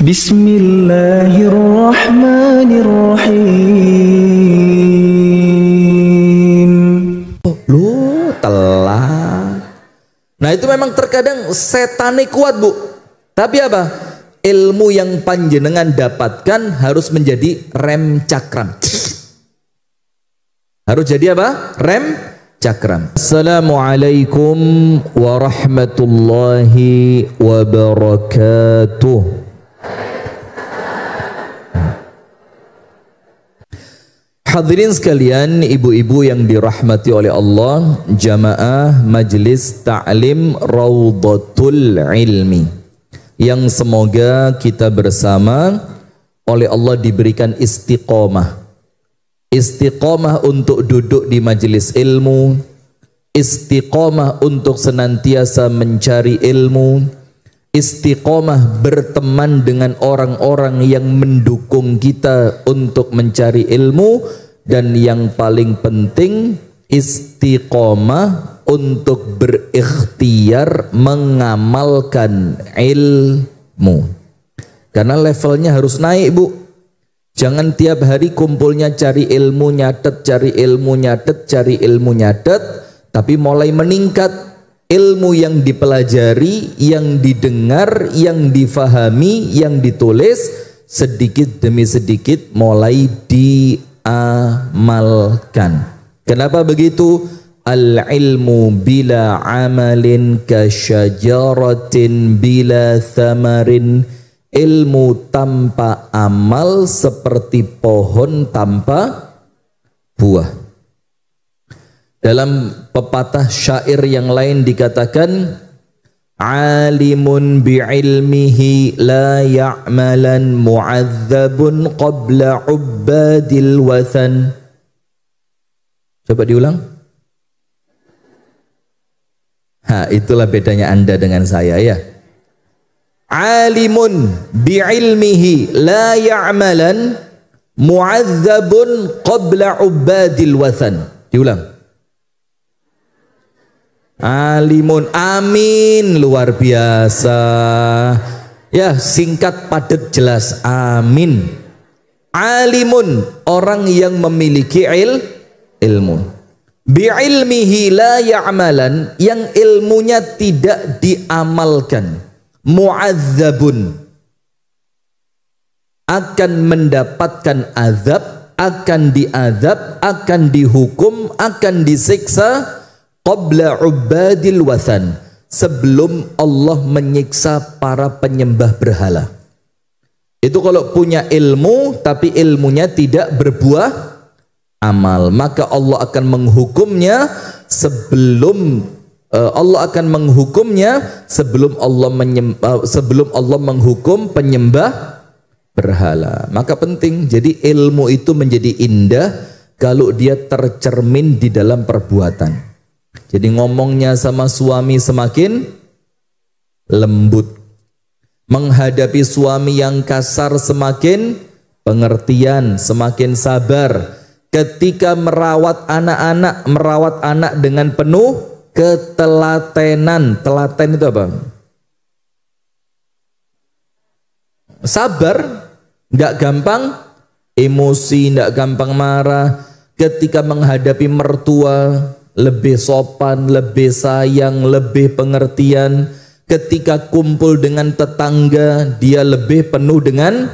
Bismillahirrahmanirrahim. Lu telat. Nah itu memang terkadang setane kuat bu. Tapi apa? Ilmu yang panjenengan dapatkan harus menjadi rem cakram. Harus jadi apa? Rem cakram. Assalamualaikum warahmatullahi wabarakatuh. Hadirin sekalian, ibu-ibu yang dirahmati oleh Allah, jamaah Majlis Ta'lim Raudhatul Ilmi, yang semoga kita bersama oleh Allah diberikan istiqomah. Istiqomah untuk duduk di majelis ilmu, istiqomah untuk senantiasa mencari ilmu, istiqomah berteman dengan orang-orang yang mendukung kita untuk mencari ilmu, dan yang paling penting istiqomah untuk berikhtiar mengamalkan ilmu. Karena levelnya harus naik bu. Jangan tiap hari kumpulnya cari ilmu nyatet, cari ilmu nyatet, cari ilmu nyatet, tapi mulai meningkat ilmu yang dipelajari, yang didengar, yang difahami, yang ditulis, sedikit demi sedikit mulai diamalkan. Kenapa begitu? Al-ilmu bila amalin kasyajaratin bila thamarin. Ilmu tanpa amal seperti pohon tanpa buah. Dalam pepatah syair yang lain dikatakan, alimun bi'ilmihi la ya'malan mu'adzabun qabla ubbadil wathan. Coba diulang. Itulah bedanya Anda dengan saya ya. Alimun bi'ilmihi la ya'malan mu'adzabun qabla ubbadil wathan. Diulang. Alimun, amin, luar biasa ya, singkat padat jelas, amin. Alimun, orang yang memiliki ilmu. Bi'ilmihi la ya'malan, yang ilmunya tidak diamalkan. Mu'adzabun, akan mendapatkan azab, akan diazab, akan dihukum, akan disiksa qabla ubadil wathan, sebelum Allah menyiksa para penyembah berhala. Itu kalau punya ilmu tapi ilmunya tidak berbuah amal, maka Allah akan menghukumnya sebelum Allah menghukum penyembah berhala. Maka penting, jadi ilmu itu menjadi indah kalau dia tercermin di dalam perbuatan. Jadi ngomongnya sama suami semakin lembut, menghadapi suami yang kasar semakin pengertian, semakin sabar. Ketika merawat anak dengan penuh ketelatenan. Telaten itu apa? Sabar, nggak gampang emosi, nggak gampang marah. Ketika menghadapi mertua lebih sopan, lebih sayang, lebih pengertian. Ketika kumpul dengan tetangga dia lebih penuh dengan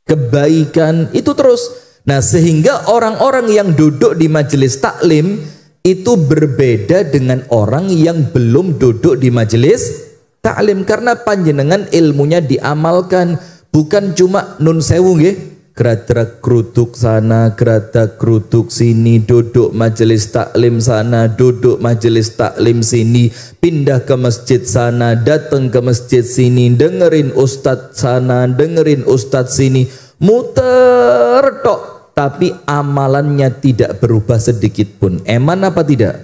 kebaikan. Itu terus. Nah, sehingga orang-orang yang duduk di majelis taklim itu berbeda dengan orang yang belum duduk di majelis taklim, karena panjenengan ilmunya diamalkan, bukan cuma nun sewu nggih, gerak keruduk sana, gerak keruduk sini, duduk majelis taklim sana, duduk majelis taklim sini, pindah ke masjid sana, datang ke masjid sini, dengerin ustadz sana, dengerin ustadz sini, muter tok. Tapi amalannya tidak berubah sedikit pun. Eman apa tidak?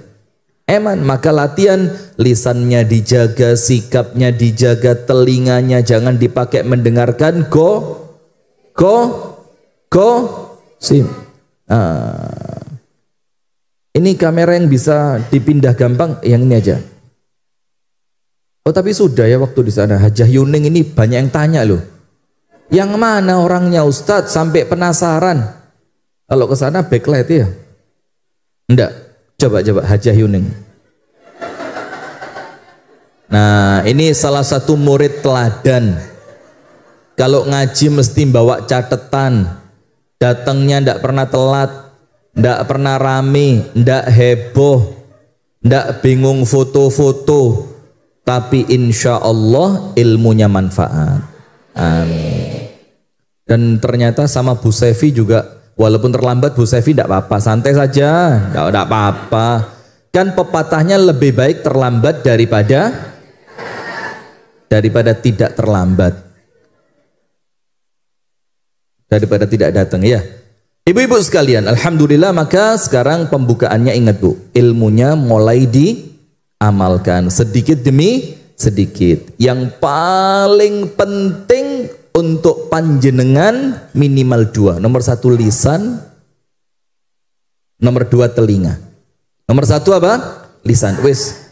Eman. Maka latihan, lisannya dijaga, sikapnya dijaga, telinganya jangan dipakai mendengarkan sim. Ini kamera yang bisa dipindah gampang, yang ini aja. Oh tapi sudah ya waktu di sana. Hajah Yuning ini banyak yang tanya loh. Yang mana orangnya Ustadz, sampai penasaran. Kalau ke sana backlight ya? Enggak. Coba Hajah Yuning. Nah ini salah satu murid teladan. Kalau ngaji mesti bawa catatan. Datangnya enggak pernah telat, enggak pernah rame, enggak heboh, enggak bingung foto-foto. Tapi insya Allah ilmunya manfaat. Amin. Dan ternyata sama Bu Sevi juga, walaupun terlambat Bu Sevi tidak apa-apa, santai saja, tidak apa-apa. Kan pepatahnya lebih baik terlambat daripada tidak terlambat, daripada tidak datang ya. Ibu-ibu sekalian, alhamdulillah, maka sekarang pembukaannya ingat Bu, ilmunya mulai diamalkan sedikit demi sedikit. Yang paling penting untuk panjenengan minimal 2. Nomor 1 lisan, nomor 2 telinga. Nomor 1 apa? Lisan. Wis.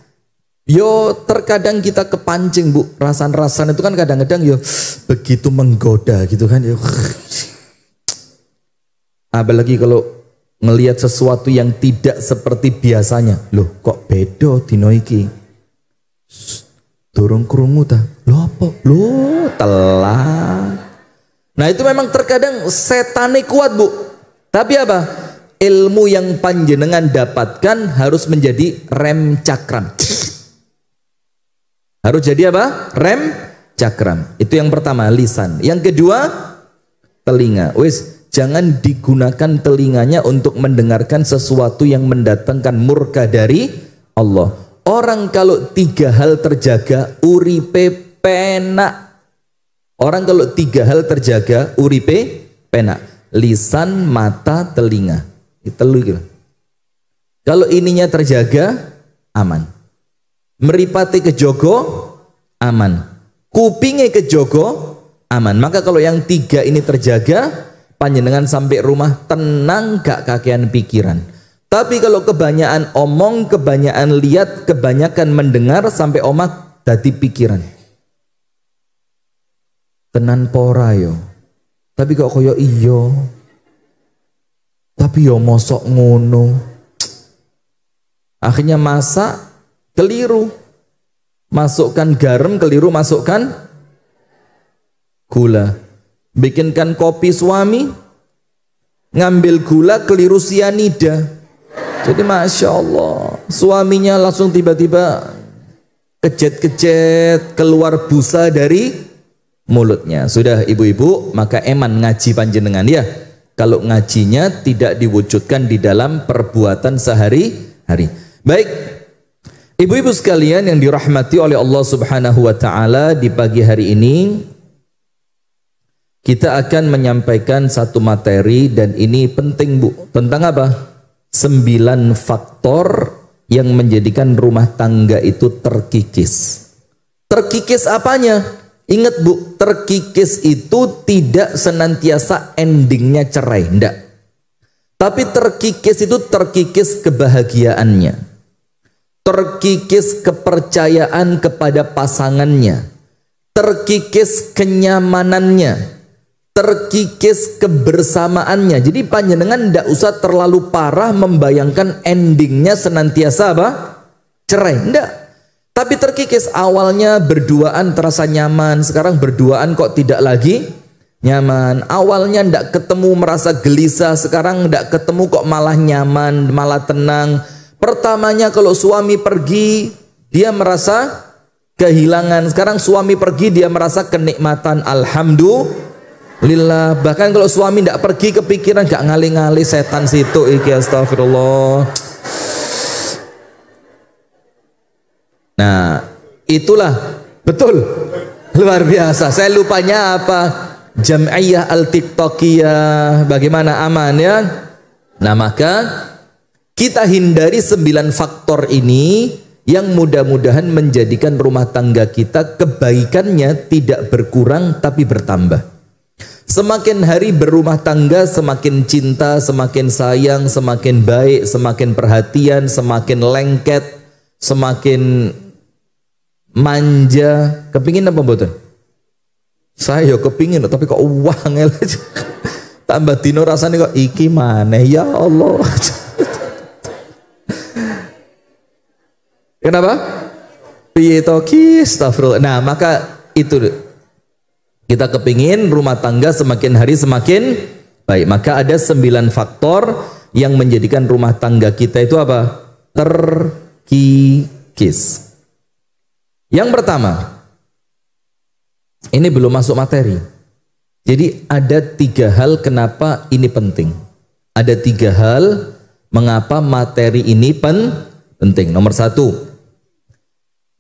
Yo terkadang kita kepancing Bu, rasan-rasan itu kan kadang-kadang yo begitu menggoda gitu kan yo. Apalagi kalau ngelihat sesuatu yang tidak seperti biasanya. Loh kok beda dino iki? Dorong krungu ta? Loh apa? Loh telat. Nah itu memang terkadang setane kuat Bu. Tapi apa? Ilmu yang panjenengan dapatkan harus menjadi rem cakram. Harus jadi apa? Rem cakram. Itu yang pertama, lisan. Yang kedua, telinga. Wis, jangan digunakan telinganya untuk mendengarkan sesuatu yang mendatangkan murka dari Allah. Orang kalau 3 hal terjaga, uripe penak. Orang kalau 3 hal terjaga, uripe penak. Lisan, mata, telinga. Telu gitu. Kalau ininya terjaga, aman. Meripati kejogo, aman. Kupingnya kejogo, aman. Maka kalau yang 3 ini terjaga, panjenengan sampai rumah tenang, gak kakean pikiran. Tapi kalau kebanyakan omong, kebanyakan lihat, kebanyakan mendengar, sampai omah dadi pikiran. Tenan pora yo. Tapi kok koyo iyo. Tapi yo mosok ngono. Akhirnya masak keliru. Masukkan garam keliru, masukkan gula. Bikinkan kopi suami, ngambil gula keliru sianida. Jadi Masya Allah, suaminya langsung tiba-tiba kejet-kejet, keluar busa dari mulutnya. Sudah ibu-ibu, maka eman ngaji panjenengan ya. Kalau ngajinya tidak diwujudkan di dalam perbuatan sehari-hari. Baik, ibu-ibu sekalian yang dirahmati oleh Allah Subhanahu wa taala, di pagi hari ini kita akan menyampaikan satu materi, dan ini penting Bu. Tentang apa? 9 faktor yang menjadikan rumah tangga itu terkikis. Terkikis apanya? Ingat Bu, terkikis itu tidak senantiasa endingnya cerai, enggak. Tapi terkikis itu terkikis kebahagiaannya, terkikis kepercayaan kepada pasangannya, terkikis kenyamanannya, terkikis kebersamaannya. Jadi panjenengan tidak usah terlalu parah membayangkan endingnya senantiasa apa? Cerai, enggak. Tapi terkikis, awalnya berduaan terasa nyaman, sekarang berduaan kok tidak lagi nyaman. Awalnya tidak ketemu merasa gelisah, sekarang tidak ketemu kok malah nyaman, malah tenang. Pertamanya kalau suami pergi dia merasa kehilangan, sekarang suami pergi dia merasa kenikmatan. Alhamdulillah. Bahkan kalau suami tidak pergi kepikiran, gak ngali-ngali setan situ iki, astagfirullah. Nah itulah betul, luar biasa. Saya lupanya apa, Jam'iyah Al-Tiktokiyah, bagaimana aman ya. Nah maka kita hindari 9 faktor ini yang mudah-mudahan menjadikan rumah tangga kita kebaikannya tidak berkurang tapi bertambah. Semakin hari berumah tangga, semakin cinta, semakin sayang, semakin baik, semakin perhatian, semakin lengket, semakin manja, kepingin apa mboten? Saya kepingin tapi kok wangel aja. Tambah dino rasanya kok iki maneh ya Allah. Kenapa? Piye to ki? Astagfirullah. Nah, maka itu kita kepingin rumah tangga semakin hari semakin baik. Maka ada 9 faktor yang menjadikan rumah tangga kita itu apa? Terkikis. Yang pertama, ini belum masuk materi. Jadi ada 3 hal kenapa ini penting. Ada 3 hal mengapa materi ini penting. Nomor 1,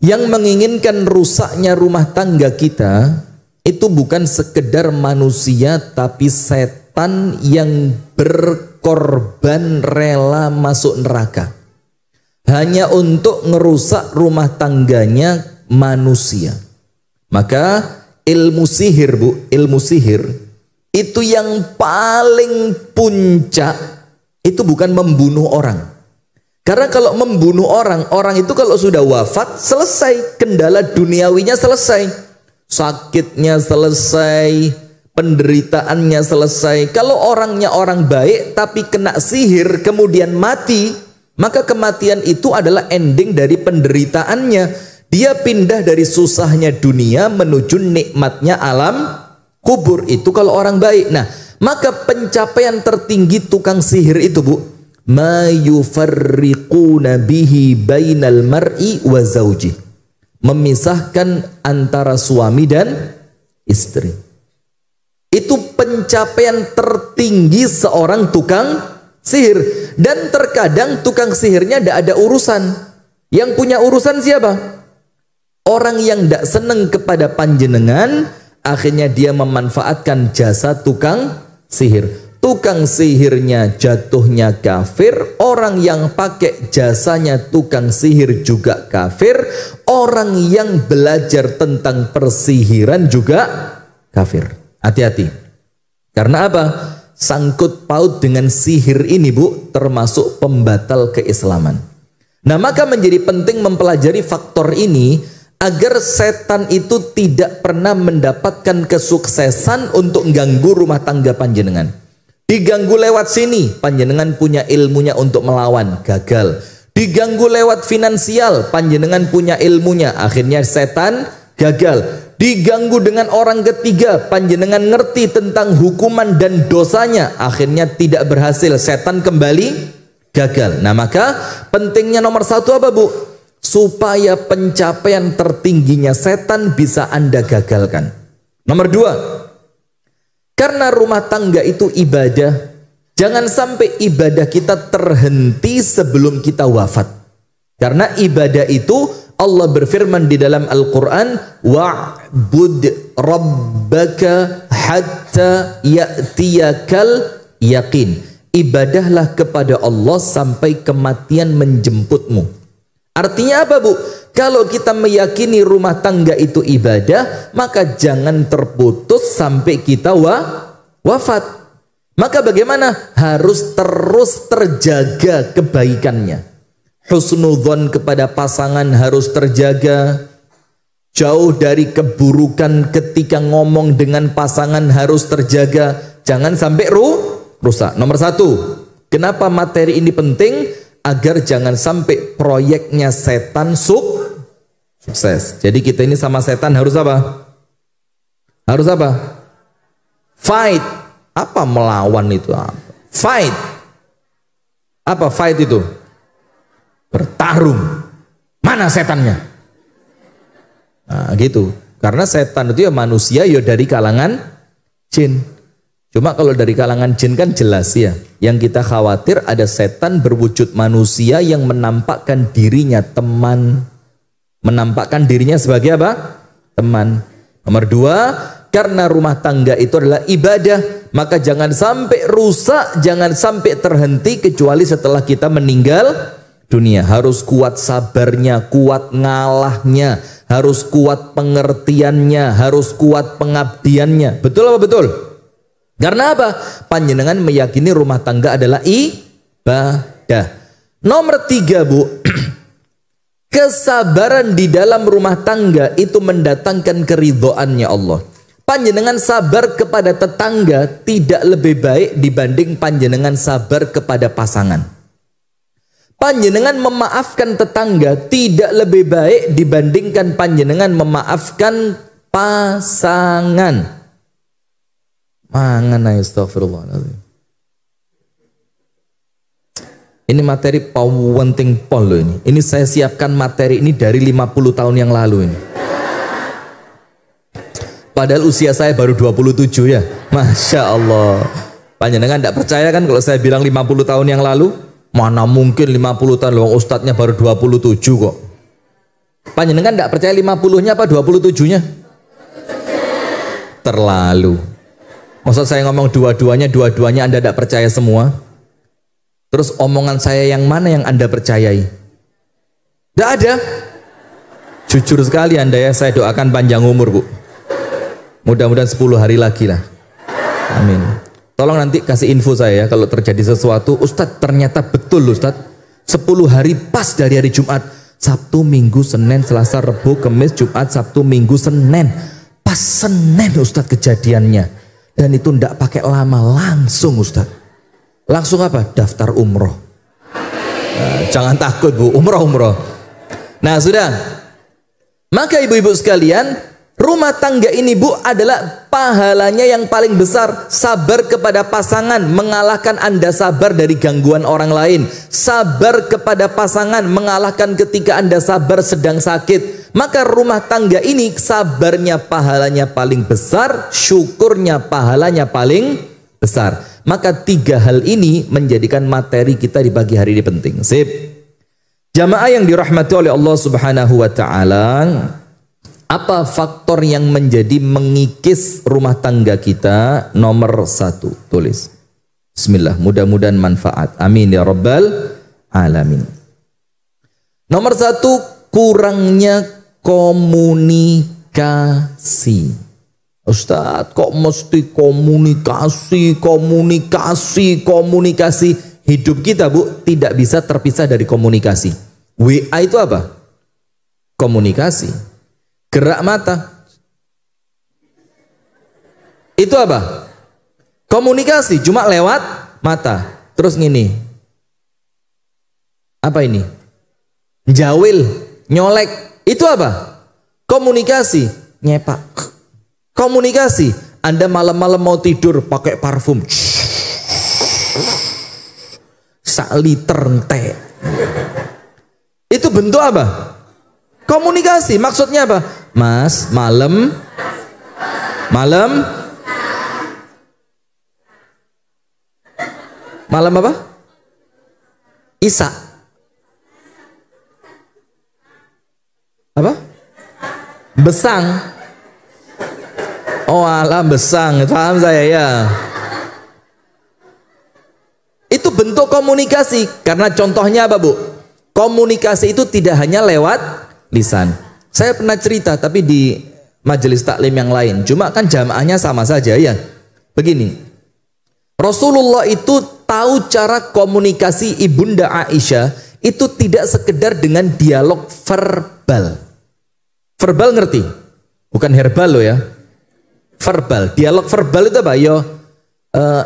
yang menginginkan rusaknya rumah tangga kita itu bukan sekedar manusia, tapi setan yang berkorban rela masuk neraka hanya untuk ngerusak rumah tangganya manusia. Maka ilmu sihir, Bu, ilmu sihir itu yang paling puncak itu bukan membunuh orang. Karena kalau membunuh orang, orang itu kalau sudah wafat selesai, kendala duniawinya selesai, sakitnya selesai, penderitaannya selesai. Kalau orangnya orang baik tapi kena sihir kemudian mati, maka kematian itu adalah ending dari penderitaannya. Dia pindah dari susahnya dunia menuju nikmatnya alam kubur. Itu kalau orang baik. Nah, maka pencapaian tertinggi tukang sihir itu, Bu, ma yufarriquna bihi bainal mar'i wa zawji, memisahkan antara suami dan istri. Itu pencapaian tertinggi seorang tukang sihir. Dan terkadang tukang sihirnya tidak ada urusan. Yang punya urusan siapa? Orang yang tidak senang kepada panjenengan, akhirnya dia memanfaatkan jasa tukang sihir. Tukang sihirnya jatuhnya kafir, orang yang pakai jasanya tukang sihir juga kafir, orang yang belajar tentang persihiran juga kafir. Hati-hati. Karena apa? Sangkut paut dengan sihir ini, Bu, termasuk pembatal keislaman. Nah, maka menjadi penting mempelajari faktor ini agar setan itu tidak pernah mendapatkan kesuksesan untuk mengganggu rumah tangga panjenengan. Diganggu lewat sini, panjenengan punya ilmunya untuk melawan, gagal. Diganggu lewat finansial, panjenengan punya ilmunya, akhirnya setan, gagal. Diganggu dengan orang ketiga, panjenengan ngerti tentang hukuman dan dosanya, akhirnya tidak berhasil, setan kembali, gagal. Nah, maka pentingnya nomor 1 apa, Bu? Supaya pencapaian tertingginya setan bisa Anda gagalkan. Nomor 2, karena rumah tangga itu ibadah, jangan sampai ibadah kita terhenti sebelum kita wafat. Karena ibadah itu Allah berfirman di dalam Al-Quran, wa'bud rabbaka hatta ya'tiyakal yaqin. Ibadahlah kepada Allah sampai kematian menjemputmu. Artinya apa, Bu? Kalau kita meyakini rumah tangga itu ibadah, maka jangan terputus sampai kita wafat. Maka bagaimana? Harus terus terjaga kebaikannya. Husnudzon kepada pasangan harus terjaga. Jauh dari keburukan ketika ngomong dengan pasangan harus terjaga. Jangan sampai rusak. Nomor 1, kenapa materi ini penting? Agar jangan sampai proyeknya setan sukses. Jadi kita ini sama setan harus apa? Harus apa? Fight. Apa melawan itu? Fight. Apa fight itu? Bertarung. Mana setannya? Nah, gitu. Karena setan itu ya manusia ya dari kalangan jin. Cuma kalau dari kalangan jin kan jelas ya. Yang kita khawatir ada setan berwujud manusia yang menampakkan dirinya teman. Menampakkan dirinya sebagai apa? Teman. Nomor 2, karena rumah tangga itu adalah ibadah, maka jangan sampai rusak, jangan sampai terhenti kecuali setelah kita meninggal dunia. Harus kuat sabarnya, kuat ngalahnya, harus kuat pengertiannya, harus kuat pengabdiannya. Betul apa betul? Karena apa? Panjenengan meyakini rumah tangga adalah ibadah. Nomor 3, Bu. Kesabaran di dalam rumah tangga itu mendatangkan keridhoannya Allah. Panjenengan sabar kepada tetangga tidak lebih baik dibanding panjenengan sabar kepada pasangan. Panjenengan memaafkan tetangga tidak lebih baik dibandingkan panjenengan memaafkan pasangan. Mangan astagfirullahaladzim. Ini materi penting pol loh ini. Ini saya siapkan materi ini dari 50 tahun yang lalu ini. Padahal usia saya baru 27 ya. Masya Allah. Panjenengan tidak percaya kan kalau saya bilang 50 tahun yang lalu? Mana mungkin 50 tahun loh, ustadznya baru 27 kok. Panjenengan tidak percaya 50-nya apa 27-nya? Terlalu. Maksud saya ngomong dua-duanya Anda tidak percaya semua? Terus omongan saya yang mana yang Anda percayai? Tidak ada. Jujur sekali Anda ya, saya doakan panjang umur Bu. Mudah-mudahan 10 hari lagi lah. Amin. Tolong nanti kasih info saya ya kalau terjadi sesuatu. Ustadz ternyata betul Ustadz 10 hari pas dari hari Jumat, Sabtu, Minggu, Senin, Selasa, Rabu, Kamis, Jumat, Sabtu, Minggu, Senin. Pas Senin Ustadz kejadiannya. Dan itu tidak pakai lama, langsung Ustadz. Langsung apa? Daftar umroh. Nah, jangan takut Bu, umroh. Nah sudah. Maka ibu-ibu sekalian, rumah tangga ini Bu adalah pahalanya yang paling besar. Sabar kepada pasangan mengalahkan Anda sabar dari gangguan orang lain. Sabar kepada pasangan mengalahkan ketika Anda sabar sedang sakit. Maka rumah tangga ini sabarnya pahalanya paling besar, syukurnya pahalanya paling besar. Maka 3 hal ini menjadikan materi kita di pagi hari ini penting. Sip. Jamaah yang dirahmati oleh Allah Subhanahu wa taala, apa faktor yang menjadi mengikis rumah tangga kita? Nomor 1, tulis. Bismillah, mudah-mudahan manfaat. Amin ya rabbal alamin. Nomor 1, kurangnya komunikasi. Ustadz, kok mesti komunikasi? Hidup kita Bu tidak bisa terpisah dari komunikasi. WA itu apa? Komunikasi. Gerak mata itu apa? Komunikasi, cuma lewat mata. Terus gini, apa ini? Jawil, nyolek, itu apa? Komunikasi. Nyepak, komunikasi. Anda malam-malam mau tidur pakai parfum, sak liter teh. Itu bentuk apa? Komunikasi. Maksudnya apa? Mas, malam apa? Isa. Apa? Besang. Oh alam besang, paham saya ya. Itu bentuk komunikasi. Karena contohnya apa Bu? Komunikasi itu tidak hanya lewat lisan. Saya pernah cerita tapi di majelis taklim yang lain. Cuma kan jamaahnya sama saja ya. Begini, Rasulullah itu tahu cara komunikasi Ibunda Aisyah itu tidak sekedar dengan dialog verbal. Verbal ngerti? Bukan herbal loh ya. Verbal, dialog verbal itu apa? Yo,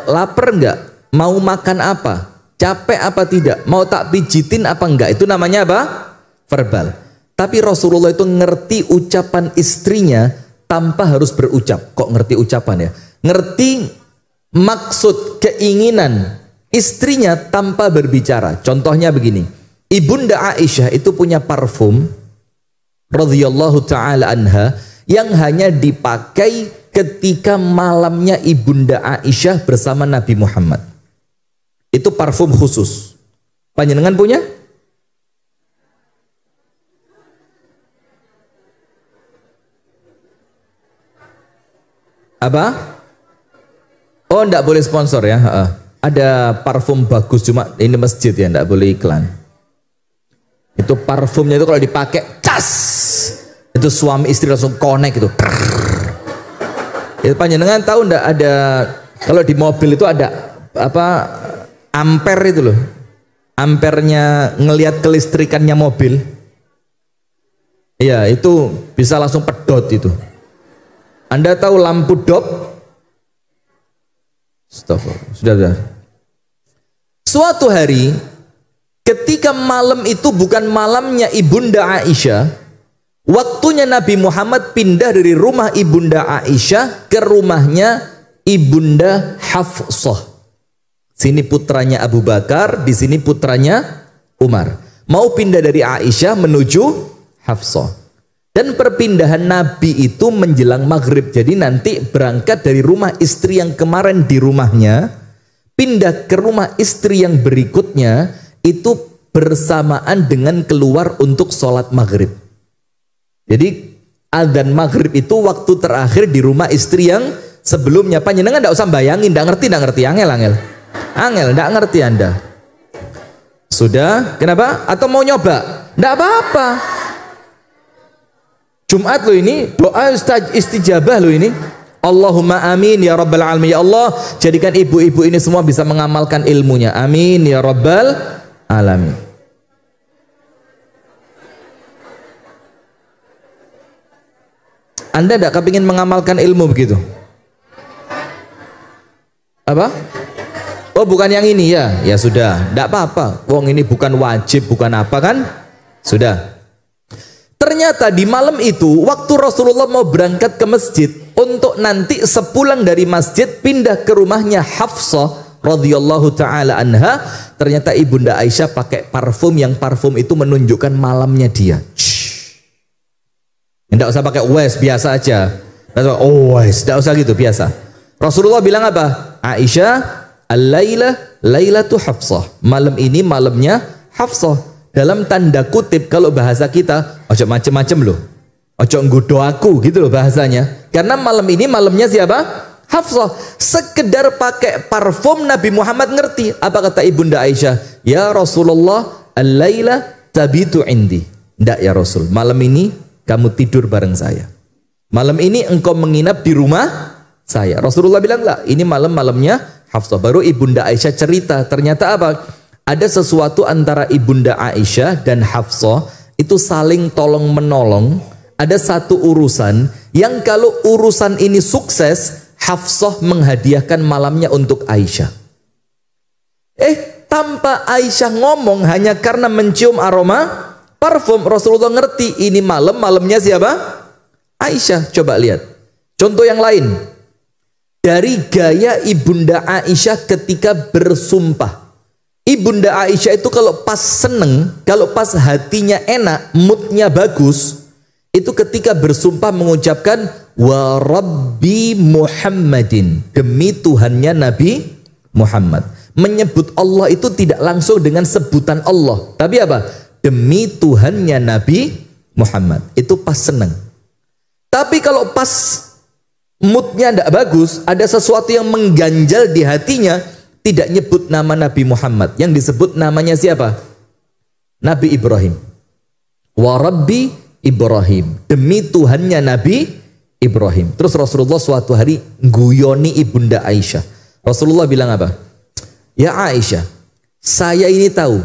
lapar enggak? Mau makan apa? Capek apa tidak? Mau tak pijitin apa enggak? Itu namanya apa? Verbal. Tapi Rasulullah itu ngerti ucapan istrinya tanpa harus berucap. Kok ngerti ucapan ya? Ngerti maksud, keinginan istrinya tanpa berbicara. Contohnya begini, Ibunda Aisyah itu punya parfum radhiyallahu taala anha yang hanya dipakai ketika malamnya Ibunda Aisyah bersama Nabi Muhammad. Itu parfum khusus. Panjenengan punya? Apa? Oh, enggak boleh sponsor ya. Ada parfum bagus, cuma ini masjid ya, enggak boleh iklan. Itu parfumnya itu kalau dipakai cas, itu suami istri langsung connect itu. Ya, panjenengan tahu enggak ada kalau di mobil itu ada apa ampere itu loh. Ampernya ngelihat kelistrikannya mobil. Iya, itu bisa langsung pedot itu. Anda tahu lampu dop? Sudah. Suatu hari ketika malam itu bukan malamnya Ibunda Aisyah, waktunya Nabi Muhammad pindah dari rumah Ibunda Aisyah ke rumahnya Ibunda Hafsah. Sini putranya Abu Bakar, di sini putranya Umar. Mau pindah dari Aisyah menuju Hafsah. Dan perpindahan Nabi itu menjelang maghrib. Jadi nanti berangkat dari rumah istri yang kemarin di rumahnya, pindah ke rumah istri yang berikutnya, itu bersamaan dengan keluar untuk sholat maghrib. Jadi adzan maghrib itu waktu terakhir di rumah istri yang sebelumnya. Panjenengan tidak usah bayangin, tidak ngerti, angel, tidak ngerti Anda. Sudah? Kenapa? Atau mau nyoba? Tidak apa-apa. Jumat lo ini, doa istijabah lo ini. Allahumma amin ya rabbal alamin. Ya Allah, jadikan ibu-ibu ini semua bisa mengamalkan ilmunya. Amin ya rabbal alamin. Anda tidak kepingin mengamalkan ilmu begitu? Apa? Oh, bukan yang ini ya? Ya sudah, tidak apa-apa. Wong ini bukan wajib, bukan apa kan? Sudah. Ternyata di malam itu waktu Rasulullah mau berangkat ke masjid untuk nanti sepulang dari masjid pindah ke rumahnya Hafsah radhiyallahu taala anha, ternyata Ibunda Aisyah pakai parfum yang parfum itu menunjukkan malamnya dia. Tidak usah pakai wes, biasa aja. Oh wes, tidak usah gitu, biasa. Rasulullah bilang apa? Aisyah, al-laila lailatu Hafsah. Malam ini malamnya Hafsah. Dalam tanda kutip kalau bahasa kita, ojo macem-macem loh, ojo nggodo aku gitu loh bahasanya. Karena malam ini malamnya siapa? Hafsah. Sekedar pakai parfum Nabi Muhammad ngerti. Apa kata Ibunda Aisyah? Ya Rasulullah, al-laila tabitu indi. Ndak ya Rasul, malam ini kamu tidur bareng saya. Malam ini engkau menginap di rumah saya. Rasulullah bilang lah, ini malamnya Hafsah. Baru Ibunda Aisyah cerita, ternyata apa? Ada sesuatu antara Ibunda Aisyah dan Hafsah itu saling tolong menolong. Ada satu urusan yang kalau urusan ini sukses, Hafsah menghadiahkan malamnya untuk Aisyah. Tanpa Aisyah ngomong, hanya karena mencium aroma parfum, Rasulullah ngerti ini malamnya siapa? Aisyah. Coba lihat contoh yang lain dari gaya Ibunda Aisyah ketika bersumpah. Ibunda Aisyah itu kalau pas seneng, kalau pas hatinya enak, moodnya bagus, itu ketika bersumpah mengucapkan wa rabbi Muhammadin, demi Tuhannya Nabi Muhammad. Menyebut Allah itu tidak langsung dengan sebutan Allah, tapi apa? Demi Tuhannya Nabi Muhammad. Itu pas seneng. Tapi kalau pas moodnya tidak bagus, ada sesuatu yang mengganjal di hatinya, tidak nyebut nama Nabi Muhammad, yang disebut namanya siapa? Nabi Ibrahim. Wa Rabbi Ibrahim, demi Tuhannya Nabi Ibrahim. Terus Rasulullah suatu hari guyoni Ibunda Aisyah. Rasulullah bilang apa? Ya Aisyah, saya ini tahu,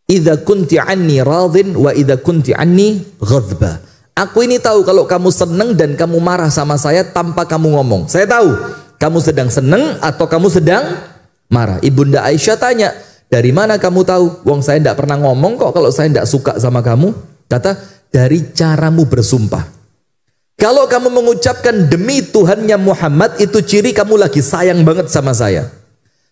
idza kunti anni radin wa idza kunti anni ghadba. Aku ini tahu kalau kamu senang dan kamu marah sama saya tanpa kamu ngomong. Saya tahu kamu sedang senang atau kamu sedang marah. Ibunda Aisyah tanya, dari mana kamu tahu? Wong saya tidak pernah ngomong kok kalau saya tidak suka sama kamu. Kata, dari caramu bersumpah. Kalau kamu mengucapkan demi Tuhannya Muhammad, itu ciri kamu lagi sayang banget sama saya.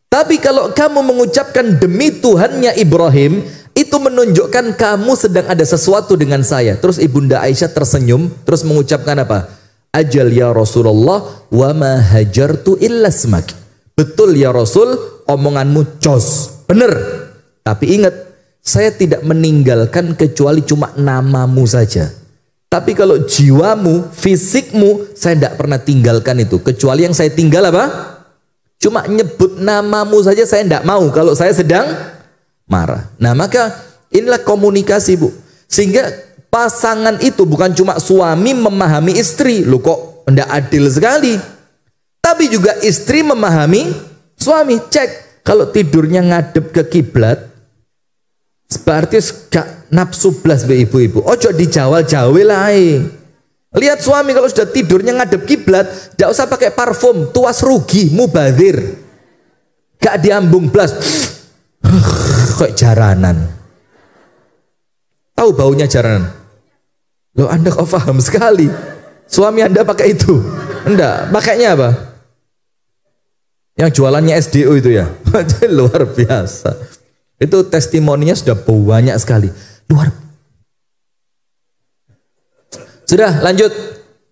Tapi kalau kamu mengucapkan demi Tuhannya Ibrahim, itu menunjukkan kamu sedang ada sesuatu dengan saya. Terus Ibunda Aisyah tersenyum, terus mengucapkan apa? Ajal ya Rasulullah, wa ma hajartu illa smak. Betul ya Rasul, omonganmu jos, benar. Tapi ingat, saya tidak meninggalkan kecuali cuma namamu saja. Tapi kalau jiwamu, fisikmu, saya tidak pernah tinggalkan itu. Kecuali yang saya tinggal apa? Cuma nyebut namamu saja saya tidak mau kalau saya sedang marah. Nah maka inilah komunikasi Bu. Sehingga pasangan itu bukan cuma suami memahami istri. Loh kok tidak adil sekali. Tapi juga istri memahami suami. Cek, kalau tidurnya ngadep ke kiblat, berarti nafsu blas be ibu-ibu. Ojo dijawal-jawil ae. Lihat suami kalau sudah tidurnya ngadep kiblat, tidak usah pakai parfum, tuas rugi, mubazir. Gak diambung blas. Kayak jaranan. Tahu baunya jaranan? Loh, Anda kok paham sekali? Suami Anda pakai itu? Enggak, pakainya apa? Yang jualannya SDO itu ya. Luar biasa. Itu testimoninya sudah banyak sekali. Sudah lanjut.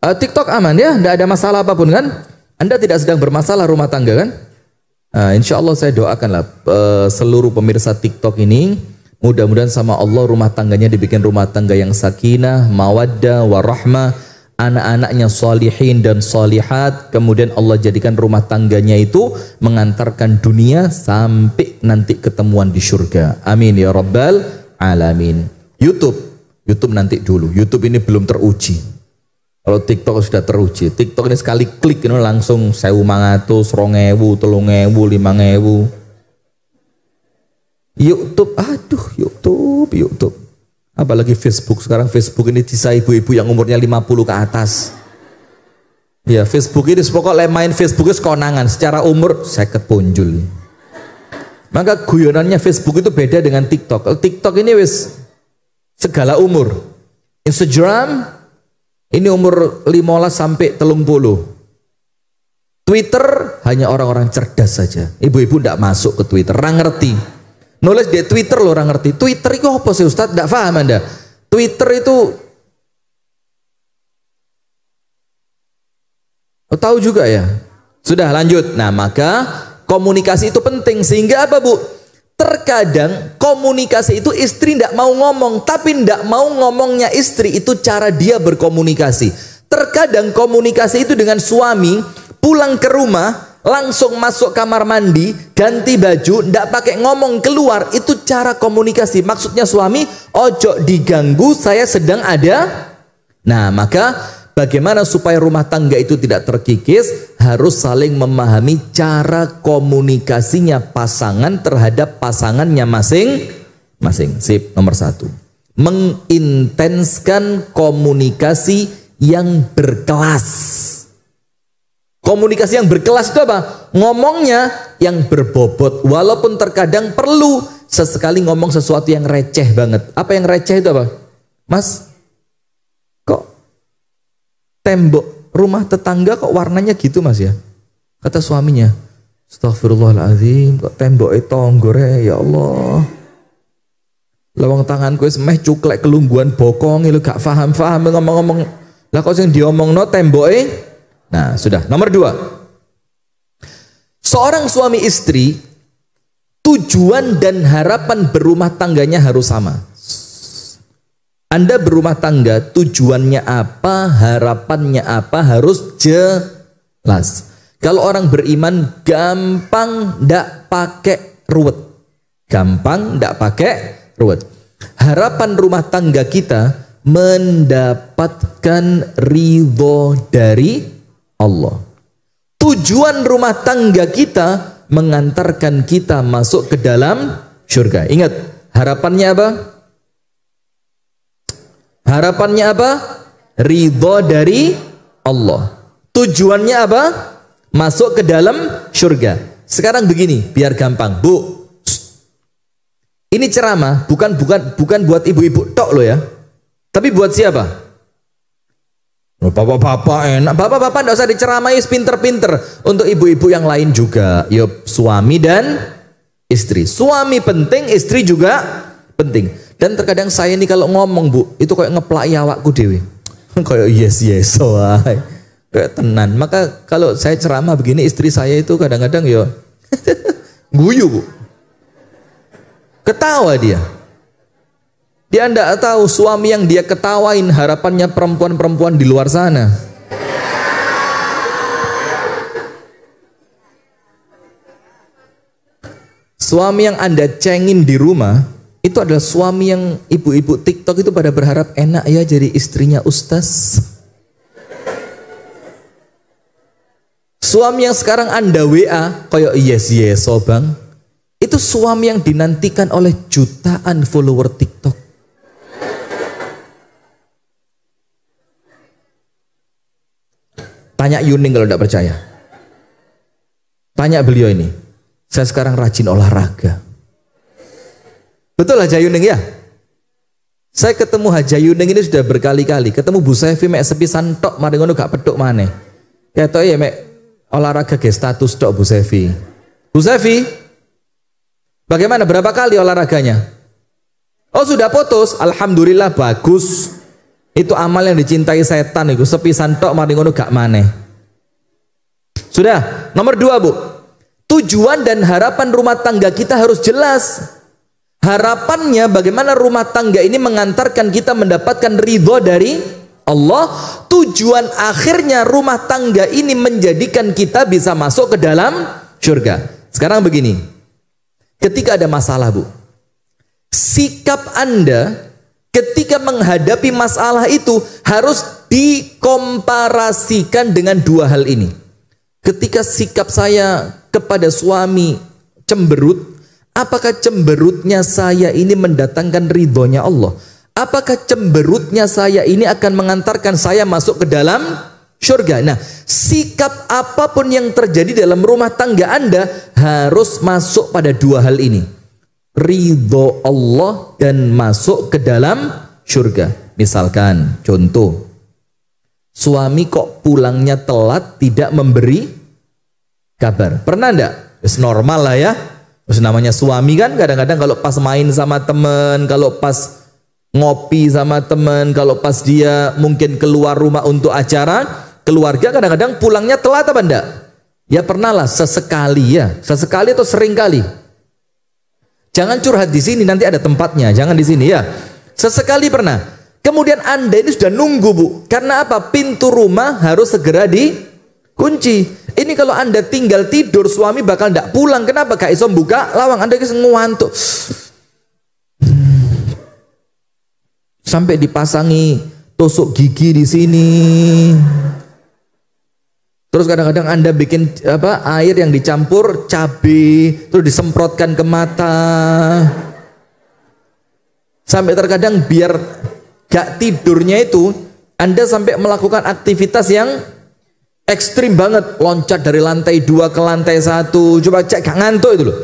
TikTok aman ya, tidak ada masalah apapun kan? Anda tidak sedang bermasalah rumah tangga kan? Insya Allah saya doakanlah seluruh pemirsa TikTok ini, mudah-mudahan sama Allah rumah tangganya dibikin rumah tangga yang sakinah, mawaddah, warahmah, anak-anaknya solihin dan solihat, kemudian Allah jadikan rumah tangganya itu mengantarkan dunia sampai nanti ketemuan di surga. Amin ya rabbal alamin. YouTube nanti dulu. YouTube ini belum teruji. Kalau TikTok sudah teruji. TikTok ini sekali klik ini langsung 1.500, 2.000, 3.000, 5.000. YouTube, aduh YouTube. Apalagi Facebook. Sekarang Facebook ini bisa ibu-ibu yang umurnya 50 ke atas. Ya Facebook ini pokoknya main Facebook itu konangan. Secara umur 50 punjul. Maka guyonannya Facebook itu beda dengan TikTok. Kalau TikTok ini wis segala umur. Instagram ini umur 15 sampai 30. Twitter hanya orang-orang cerdas saja. Ibu-ibu tidak masuk ke Twitter, orang ngerti. Nulis di Twitter loh orang ngerti. Twitter itu apa sih Ustaz? Tidak paham Anda. Twitter itu tahu juga ya. Sudah lanjut. Nah maka komunikasi itu penting sehingga apa Bu? Terkadang komunikasi itu istri tidak mau ngomong, tapi tidak mau ngomongnya istri itu cara dia berkomunikasi. Terkadang komunikasi itu dengan suami, pulang ke rumah langsung masuk kamar mandi, ganti baju, tidak pakai ngomong keluar, itu cara komunikasi. Maksudnya suami, ojo diganggu, saya sedang ada. Nah maka bagaimana supaya rumah tangga itu tidak terkikis? Harus saling memahami cara komunikasinya pasangan terhadap pasangannya masing-masing. Sip, nomor 1. Mengintenskan komunikasi yang berkelas. Komunikasi yang berkelas itu apa? Ngomongnya yang berbobot. Walaupun terkadang perlu sesekali ngomong sesuatu yang receh banget. Apa yang receh itu apa? Mas, kok tembok rumah tetangga kok warnanya gitu mas ya? Kata suaminya, astagfirullahaladzim, kok tembok itu tonggore ya Allah. Lawang tanganku semeh cuklek kelungguan bokong, lu gak faham ngomong-ngomong. Lah kok sing diomong no tembok Nah sudah, nomor 2. Seorang suami istri, tujuan dan harapan berumah tangganya harus sama. Anda berumah tangga, tujuannya apa, harapannya apa, harus jelas. Kalau orang beriman, gampang ndak pakai ruwet. Gampang ndak pakai ruwet. Harapan rumah tangga kita mendapatkan ridho dari Allah. Tujuan rumah tangga kita mengantarkan kita masuk ke dalam surga. Ingat, harapannya apa? Harapannya apa? Ridho dari Allah. Tujuannya apa? Masuk ke dalam surga. Sekarang begini, biar gampang. Bu, ini ceramah bukan buat ibu-ibu tok loh ya. Tapi buat siapa? Bapak-bapak enak. Bapak-bapak enggak usah diceramahi pinter-pinter. Untuk ibu-ibu yang lain juga. Yuk, suami dan istri. Suami penting, istri juga penting. Dan terkadang saya ini kalau ngomong Bu, itu kayak ngeplaki awakku dewi. Kayak yes wae. Kayak tenan. Maka kalau saya ceramah begini, istri saya itu kadang-kadang ya guyu Bu. Ketawa dia. Dia enggak tahu suami yang dia ketawain harapannya perempuan-perempuan di luar sana. Suami yang Anda cengin di rumah itu adalah suami yang ibu-ibu TikTok itu pada berharap enak ya jadi istrinya ustaz. Suami yang sekarang Anda WA kayak yes bang, itu suami yang dinantikan oleh jutaan follower TikTok. Tanya Yuning kalau tidak percaya. Tanya beliau ini. Saya sekarang rajin olahraga. Betul Haja Yuning ya? Saya ketemu Haja Yuning ini sudah berkali-kali. Ketemu Bu Sefi mek sepisan tok mari ngono gak peduk maneh. Ketoke ya mek olahraga ge status tok Bu Sefi. Bu Sefi, bagaimana berapa kali olahraganya? Oh sudah putus, alhamdulillah bagus. Itu amal yang dicintai setan itu, sepisan tok mari ngono gak maneh. Sudah, nomor 2 Bu. Tujuan dan harapan rumah tangga kita harus jelas. Harapannya bagaimana rumah tangga ini mengantarkan kita mendapatkan ridho dari Allah. Tujuan akhirnya rumah tangga ini menjadikan kita bisa masuk ke dalam surga. Sekarang begini, ketika ada masalah Bu, sikap Anda ketika menghadapi masalah itu harus dikomparasikan dengan 2 hal ini. Ketika sikap saya kepada suami cemberut, apakah cemberutnya saya ini mendatangkan ridhonya Allah? Apakah cemberutnya saya ini akan mengantarkan saya masuk ke dalam surga? Nah, sikap apapun yang terjadi dalam rumah tangga Anda harus masuk pada 2 hal ini. Ridho Allah dan masuk ke dalam surga. Misalkan, contoh, suami kok pulangnya telat tidak memberi kabar. Pernah enggak? Normal lah ya. Terus namanya suami kan kadang-kadang kalau pas main sama temen, kalau pas ngopi sama temen, kalau pas dia mungkin keluar rumah untuk acara keluarga, kadang-kadang pulangnya telat apa enggak? Ya pernah lah, sesekali ya, sesekali atau sering kali. Jangan curhat di sini, nanti ada tempatnya, jangan di sini ya. Sesekali pernah. Kemudian Anda ini sudah nunggu Bu, karena apa? Pintu rumah harus segera dikunci. Ini kalau Anda tinggal tidur, suami bakal tidak pulang. Kenapa? Gak iso buka lawang, Anda ngantuk. Sampai dipasangi tusuk gigi di sini. Terus kadang-kadang Anda bikin air yang dicampur cabai, terus disemprotkan ke mata. Sampai terkadang biar gak tidurnya itu, Anda sampai melakukan aktivitas yang ekstrim banget, loncat dari lantai 2 ke lantai 1, coba cek gak ngantuk itu loh.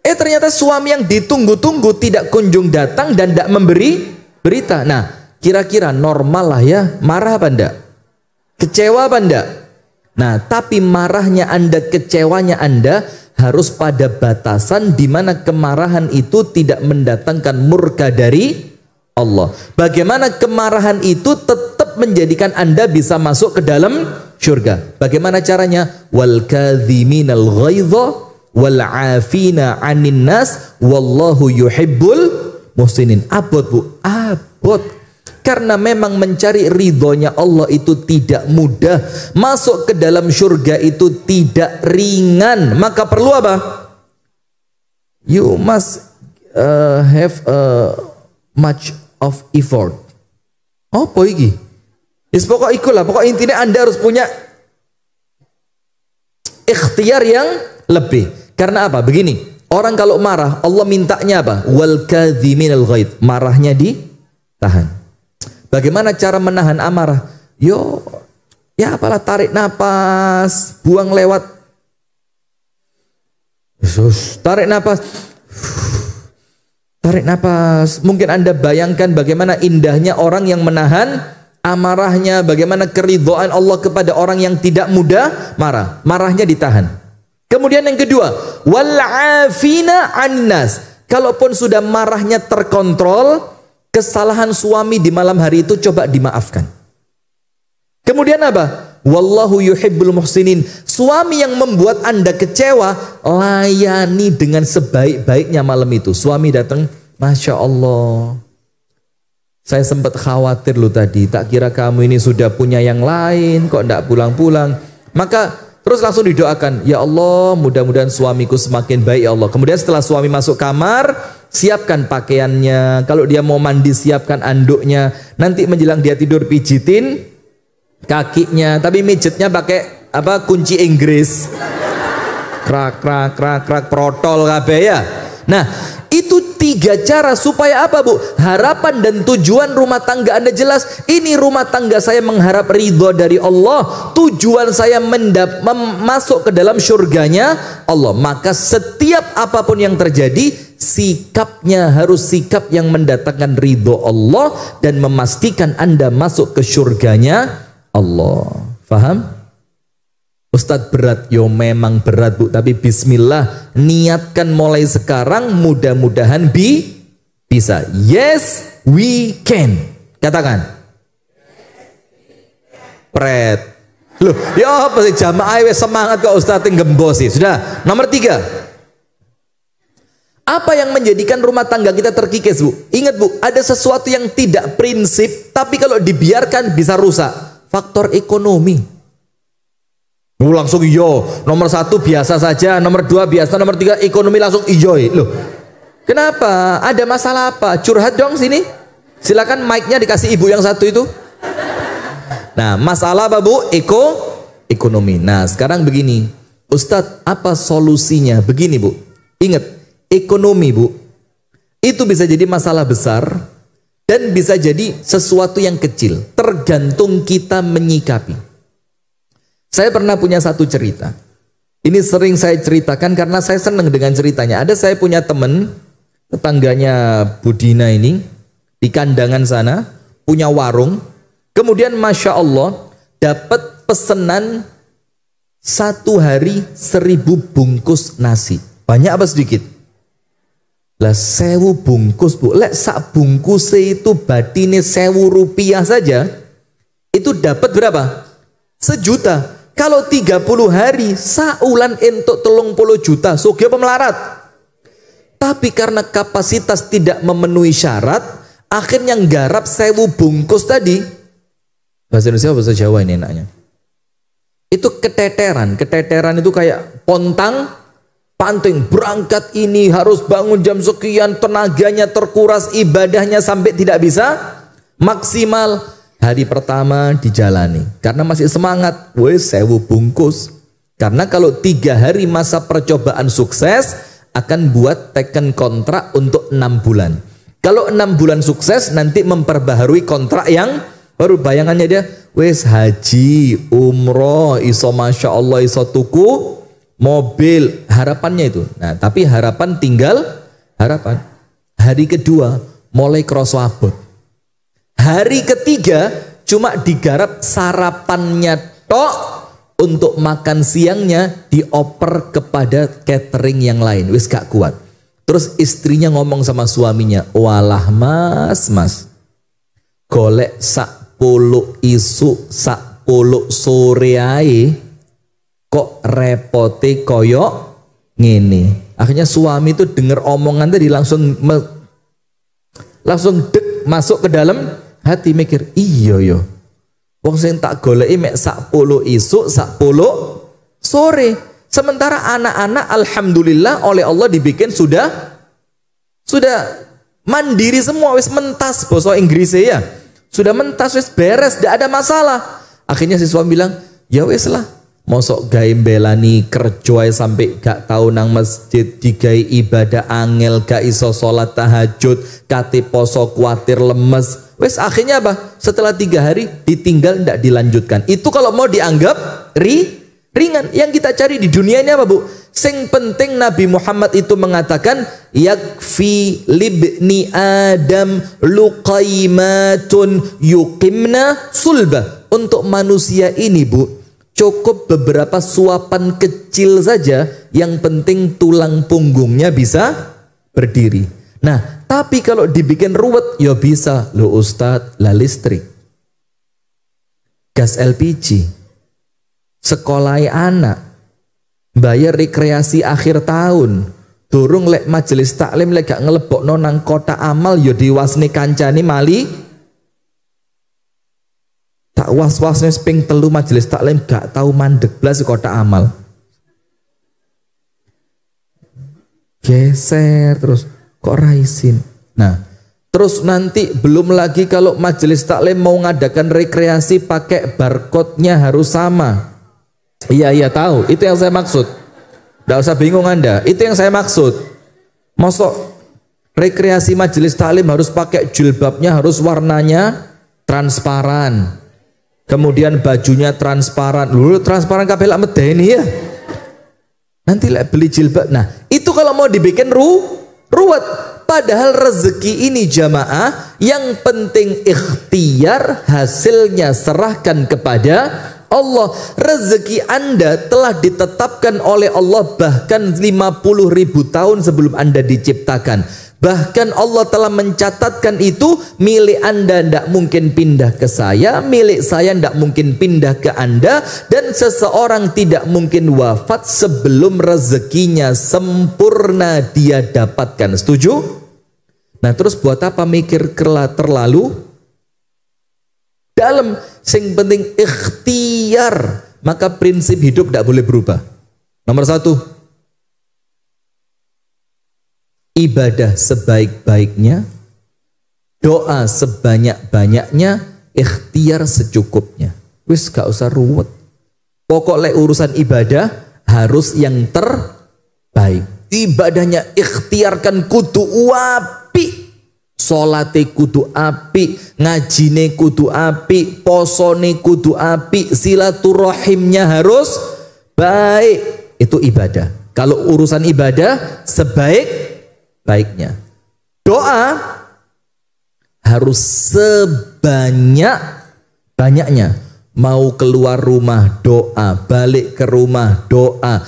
Ternyata suami yang ditunggu-tunggu tidak kunjung datang dan tidak memberi berita. Nah, kira-kira normal lah ya, marah apa enggak? Kecewa apa enggak? Nah, tapi marahnya Anda, kecewanya Anda harus pada batasan di mana kemarahan itu tidak mendatangkan murka dari Allah. Bagaimana kemarahan itu tetap menjadikan Anda bisa masuk ke dalam surga. Bagaimana caranya? Wal kadhiminal ghaidha wal 'afina 'anil nas wallahu yuhibbul muhsinin. Abot Bu, abot. Karena memang mencari ridhonya Allah itu tidak mudah. Masuk ke dalam surga itu tidak ringan. Maka perlu apa? You must have much of effort. Apa iki? Pokok ikulah, pokok intinya Anda harus punya ikhtiar yang lebih. Karena apa? Begini, orang kalau marah, Allah mintanya apa? Wal kadhiminal ghaidh. Marahnya ditahan. Bagaimana cara menahan amarah? Yo, ya apalah, tarik napas, buang lewat. Yesus, tarik napas. Tarik napas. Mungkin Anda bayangkan bagaimana indahnya orang yang menahan amarahnya, bagaimana keridhaan Allah kepada orang yang tidak mudah marah. Marahnya ditahan. Kemudian yang kedua, wal 'afina 'annas. Kalaupun sudah marahnya terkontrol, kesalahan suami di malam hari itu coba dimaafkan. Kemudian apa? Wallahu yuhibbul muhsinin. Suami yang membuat Anda kecewa, layani dengan sebaik-baiknya malam itu. Suami datang, Masya Allah, saya sempat khawatir loh tadi, tak kira kamu ini sudah punya yang lain, kok tidak pulang-pulang. Maka terus langsung didoakan, ya Allah, mudah-mudahan suamiku semakin baik ya Allah. Kemudian setelah suami masuk kamar, siapkan pakaiannya. Kalau dia mau mandi, siapkan anduknya. Nanti menjelang dia tidur, pijitin kakinya, tapi mijetnya pakai apa? Kunci Inggris. Krak krak krak krak, protol kabeh ya. Nah, itu 3 cara supaya apa, Bu? Harapan dan tujuan rumah tangga Anda jelas. Ini rumah tangga saya mengharap ridho dari Allah, tujuan saya masuk ke dalam surganya Allah. Maka setiap apapun yang terjadi, sikapnya harus sikap yang mendatangkan ridho Allah dan memastikan Anda masuk ke surganya Allah. Faham? Ustadz berat, yo memang berat Bu, tapi bismillah, niatkan mulai sekarang, mudah-mudahan bisa. Yes we can. Katakan. Pret. Loh, ya apa sih jamaah semangat kok Ustadz gembos sih. Sudah, nomor 3. Apa yang menjadikan rumah tangga kita terkikis, Bu? Ingat Bu, ada sesuatu yang tidak prinsip, tapi kalau dibiarkan bisa rusak. Faktor ekonomi. Langsung iyo, nomor 1 biasa saja, nomor 2 biasa, nomor 3 ekonomi langsung iyo. Loh, kenapa? Ada masalah apa? Curhat dong sini. Silakan mic-nya dikasih ibu yang satu itu. Nah, masalah apa Bu? Ekonomi. Nah, sekarang begini, Ustadz, apa solusinya? Begini Bu, ingat, ekonomi Bu, itu bisa jadi masalah besar dan bisa jadi sesuatu yang kecil, tergantung kita menyikapi. Saya pernah punya satu cerita. Ini sering saya ceritakan karena saya senang dengan ceritanya. Ada saya punya teman, tetangganya Budina ini, di kandangan sana, punya warung. Kemudian Masya Allah, dapat pesanan 1 hari 1000 bungkus nasi. Banyak apa sedikit? Lah 1000 bungkus Bu. Lek sak bungkus itu batine 1000 rupiah saja, itu dapat berapa? 1 juta. Kalau 30 hari, saulan entuk 30 juta. Sugih apa melarat? Tapi karena kapasitas tidak memenuhi syarat, akhirnya nggarap 1000 bungkus tadi. Bahasa Indonesia, bahasa Jawa ini enaknya. Itu keteteran. Keteteran itu kayak pontang panting. Berangkat ini harus bangun jam sekian, tenaganya terkuras, ibadahnya sampai tidak bisa maksimal. Hari pertama dijalani karena masih semangat, wes 1000 bungkus. Karena kalau 3 hari masa percobaan sukses, akan buat teken kontrak untuk 6 bulan. Kalau 6 bulan sukses, nanti memperbaharui kontrak yang baru. Bayangannya dia, wes haji, umroh, iso masya Allah, iso tuku mobil, harapannya itu. Nah, tapi harapan tinggal harapan. Hari kedua mulai kroso abot. Hari ketiga cuma digarap sarapannya tok, untuk makan siangnya dioper kepada catering yang lain. Wis gak kuat. Terus istrinya ngomong sama suaminya, walah mas, golek sak 10 isu, sak 10 sore ae, kok repote koyok ngene. Akhirnya suami itu dengar omongan tadi langsung masuk ke dalam hati, mikir, iya yo, wong sing tak goleki mek sak 10 isuk, sak 10 sore. Sementara anak-anak alhamdulillah oleh Allah dibikin sudah mandiri semua, wis mentas bahasa Inggrisnya ya. Sudah mentas, wis beres, tidak ada masalah. Akhirnya si suami bilang, ya wis lah, mosok gawe belani kerja sampai gak tau nang masjid, digawe ibadah angel, gak iso sholat tahajud, kate poso kuatir lemes. Wes akhirnya apa? Setelah 3 hari ditinggal, tidak dilanjutkan. Itu kalau mau dianggap ringan. Yang kita cari di dunia ini apa Bu? Sing penting Nabi Muhammad itu mengatakan, yakfi libni Adam luqaimatun yuqimna sulbah. Untuk manusia ini Bu, cukup beberapa suapan kecil saja, yang penting tulang punggungnya bisa berdiri. Nah, tapi kalau dibikin ruwet, ya bisa. Loh Ustadz, lah listrik, gas LPG, sekolahai anak, bayar rekreasi akhir tahun, durung lek majelis taklim lek gak ngelebokno nang kota amal, ya diwasni kancani mali. Tak was-wasnya ping 3 majelis taklim gak tahu mandek blas kota amal. Geser terus, kok raisin. Nah, terus nanti belum lagi kalau majelis taklim mau ngadakan rekreasi pakai barcode-nya harus sama. Iya tahu, itu yang saya maksud. Nggak usah bingung Anda, itu yang saya maksud. Mosok Rekreasi majelis taklim harus pakai jilbabnya, harus warnanya transparan. Kemudian bajunya transparan. Lho, transparan kabeh lak medeni ya. Nanti lek beli jilbab. Nah, itu kalau mau dibikin ruwet. Padahal rezeki ini jamaah, yang penting ikhtiar, hasilnya serahkan kepada Allah. Rezeki Anda telah ditetapkan oleh Allah bahkan 50.000 tahun sebelum Anda diciptakan. Bahkan Allah telah mencatatkan itu, milik Anda tidak mungkin pindah ke saya, milik saya tidak mungkin pindah ke Anda, dan seseorang tidak mungkin wafat sebelum rezekinya sempurna dia dapatkan. Setuju? Nah, terus buat apa mikir terlalu dalam? Sing penting ikhtiar. Maka prinsip hidup tidak boleh berubah. Nomor 1, ibadah sebaik-baiknya, doa sebanyak-banyaknya, ikhtiar secukupnya. Wis gak usah ruwet. Pokoknya urusan ibadah harus yang terbaik. Ibadahnya ikhtiarkan kudu api. Salate kudu api, ngajine kudu api, posone kudu api, silaturahimnya harus baik. Itu ibadah. Kalau urusan ibadah sebaik-baiknya. Doa harus sebanyak-banyaknya. Mau keluar rumah doa, balik ke rumah doa,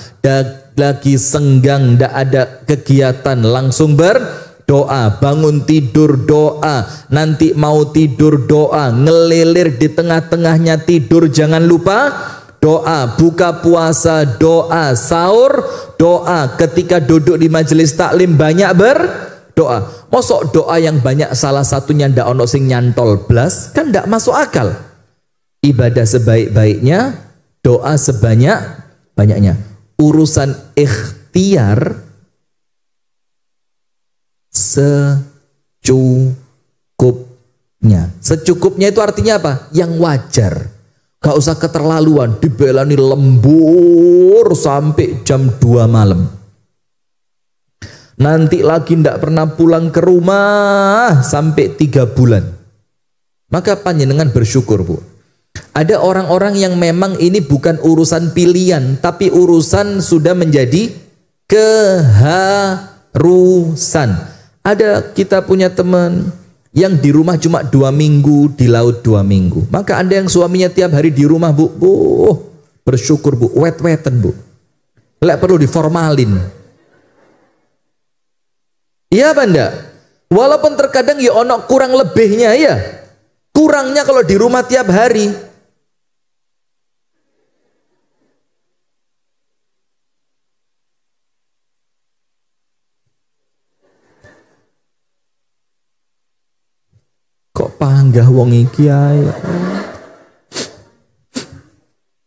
lagi senggang ndak ada kegiatan langsung berdoa, bangun tidur doa, nanti mau tidur doa, ngelilir di tengah-tengahnya tidur jangan lupa doa, buka puasa doa, sahur doa, ketika duduk di majelis taklim banyak berdoa. Mosok doa yang banyak salah satunya ndak ono sing nyantol blas, kan ndak masuk akal. Ibadah sebaik-baiknya, doa sebanyak-banyaknya. Urusan ikhtiar secukupnya. Secukupnya itu artinya apa? Yang wajar. Gak usah keterlaluan, dibelani lembur sampai jam 2 malam. Nanti lagi ndak pernah pulang ke rumah sampai 3 bulan. Maka panjenengan bersyukur, Bu. Ada orang-orang yang memang ini bukan urusan pilihan, tapi urusan sudah menjadi keharusan. Ada, kita punya teman yang di rumah cuma 2 minggu, di laut 2 minggu. Maka ada yang suaminya tiap hari di rumah, Bu. Bersyukur, Bu. Wet-wetan, Bu. Lek perlu diformalin. Iya apa enggak? Walaupun terkadang ya ono kurang lebihnya ya. Kurangnya kalau di rumah tiap hari. Kok panggah wong iki ae.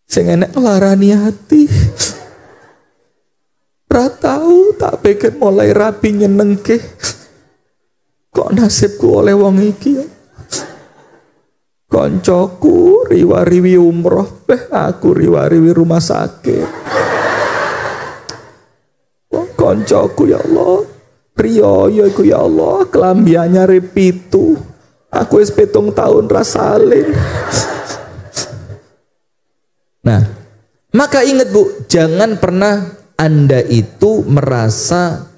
Sing enek nglarani hati. Ra tau tak pikir mulai rapi nyenengke. Kok nasibku oleh wong iki ya? Koncoku riwa-riwi umroh, aku riwa-riwi rumah sakit. Koncoku ya Allah, priyoyo iku ya Allah, kelambiannya repitu. Aku wis 7 tahun rasalin. Nah, maka ingat Bu, jangan pernah Anda itu merasa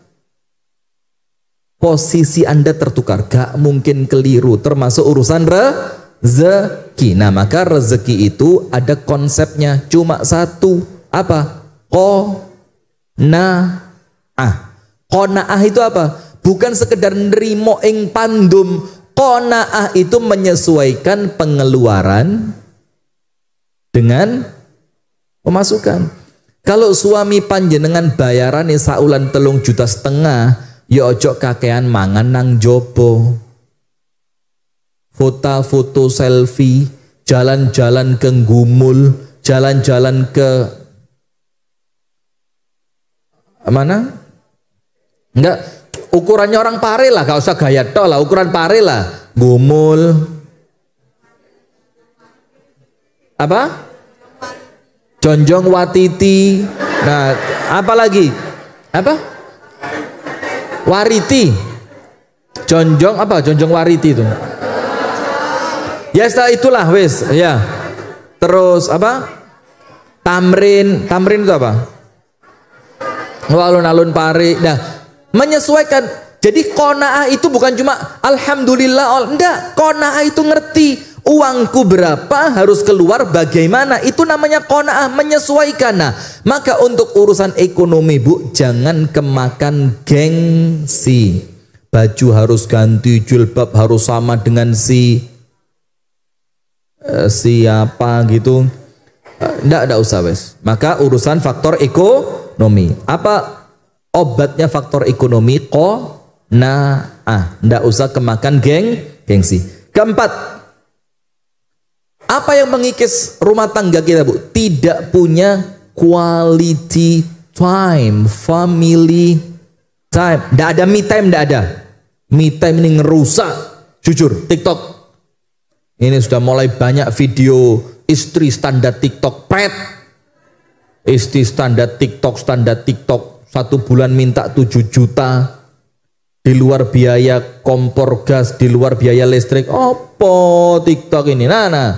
posisi Anda tertukar. Gak mungkin keliru, termasuk urusan rezeki. Nah, maka rezeki itu ada konsepnya cuma satu. Apa? Qanaah. Qanaah itu apa? Bukan sekedar nerimo ing pandum. Qanaah itu menyesuaikan pengeluaran dengan pemasukan. Kalau suami panjenengan bayaran saulan 3,5 juta, ya ojo kakean mangan nang jopo. Foto-foto selfie, jalan-jalan ke Gumul, jalan-jalan ke mana? Enggak, ukurannya orang pare lah, gak usah gaya tol lah, ukuran pare lah. Gumul, apa? Jonjong Watiti. Nah, apa lagi? Apa? Wariti. Jonjong apa? Jonjong wariti itu. Ya setelah itulah wis ya. Terus apa? Tamrin itu apa? Alun-alun pari. Nah, menyesuaikan. Jadi qanaah itu bukan cuma alhamdulillah, enggak. Qanaah itu ngerti uangku berapa harus keluar bagaimana. Itu namanya qanaah, menyesuaikan. Nah, maka untuk urusan ekonomi Bu, jangan kemakan gengsi. Baju harus ganti, jilbab harus sama dengan siapa gitu. Enggak usah wes. Maka urusan faktor ekonomi. Apa obatnya faktor ekonomi? Enggak usah kemakan gengsi. Keempat, apa yang mengikis rumah tangga kita Bu? Tidak punya quality time, family time. Enggak ada me time, enggak ada. Me time ini ngerusak. Jujur, TikTok ini sudah mulai banyak video istri standar TikTok pret. Istri standar TikTok 1 bulan minta 7 juta. Di luar biaya kompor gas, di luar biaya listrik. Apa TikTok ini? Nah.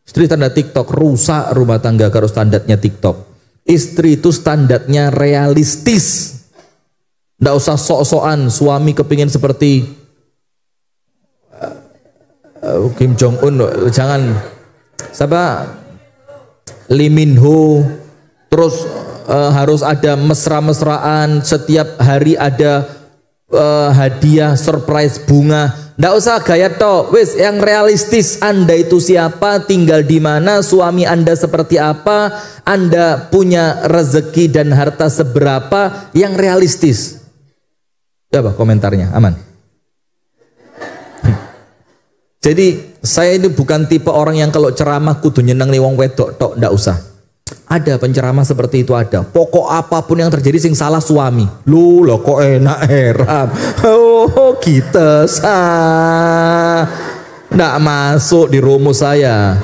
Istri standar TikTok rusak rumah tangga kalau standarnya TikTok. Istri itu standarnya realistis. Nggak usah sok-sokan suami kepingin seperti Kim Jong Un, jangan. Siapa? Lee Min Ho. Terus harus ada mesra-mesraan, setiap hari ada hadiah surprise bunga. Nggak usah gaya tok, wis yang realistis. Anda itu siapa, tinggal di mana, suami Anda seperti apa, Anda punya rezeki dan harta seberapa, yang realistis. Apa komentarnya? Aman. Jadi saya ini bukan tipe orang yang kalau ceramah kudu nyeneng nih wong wedok tok, ndak usah. Ada penceramah seperti itu ada. Pokok apapun yang terjadi sing salah suami. Loh kok enak heran. Oh kita ndak masuk di rumus saya.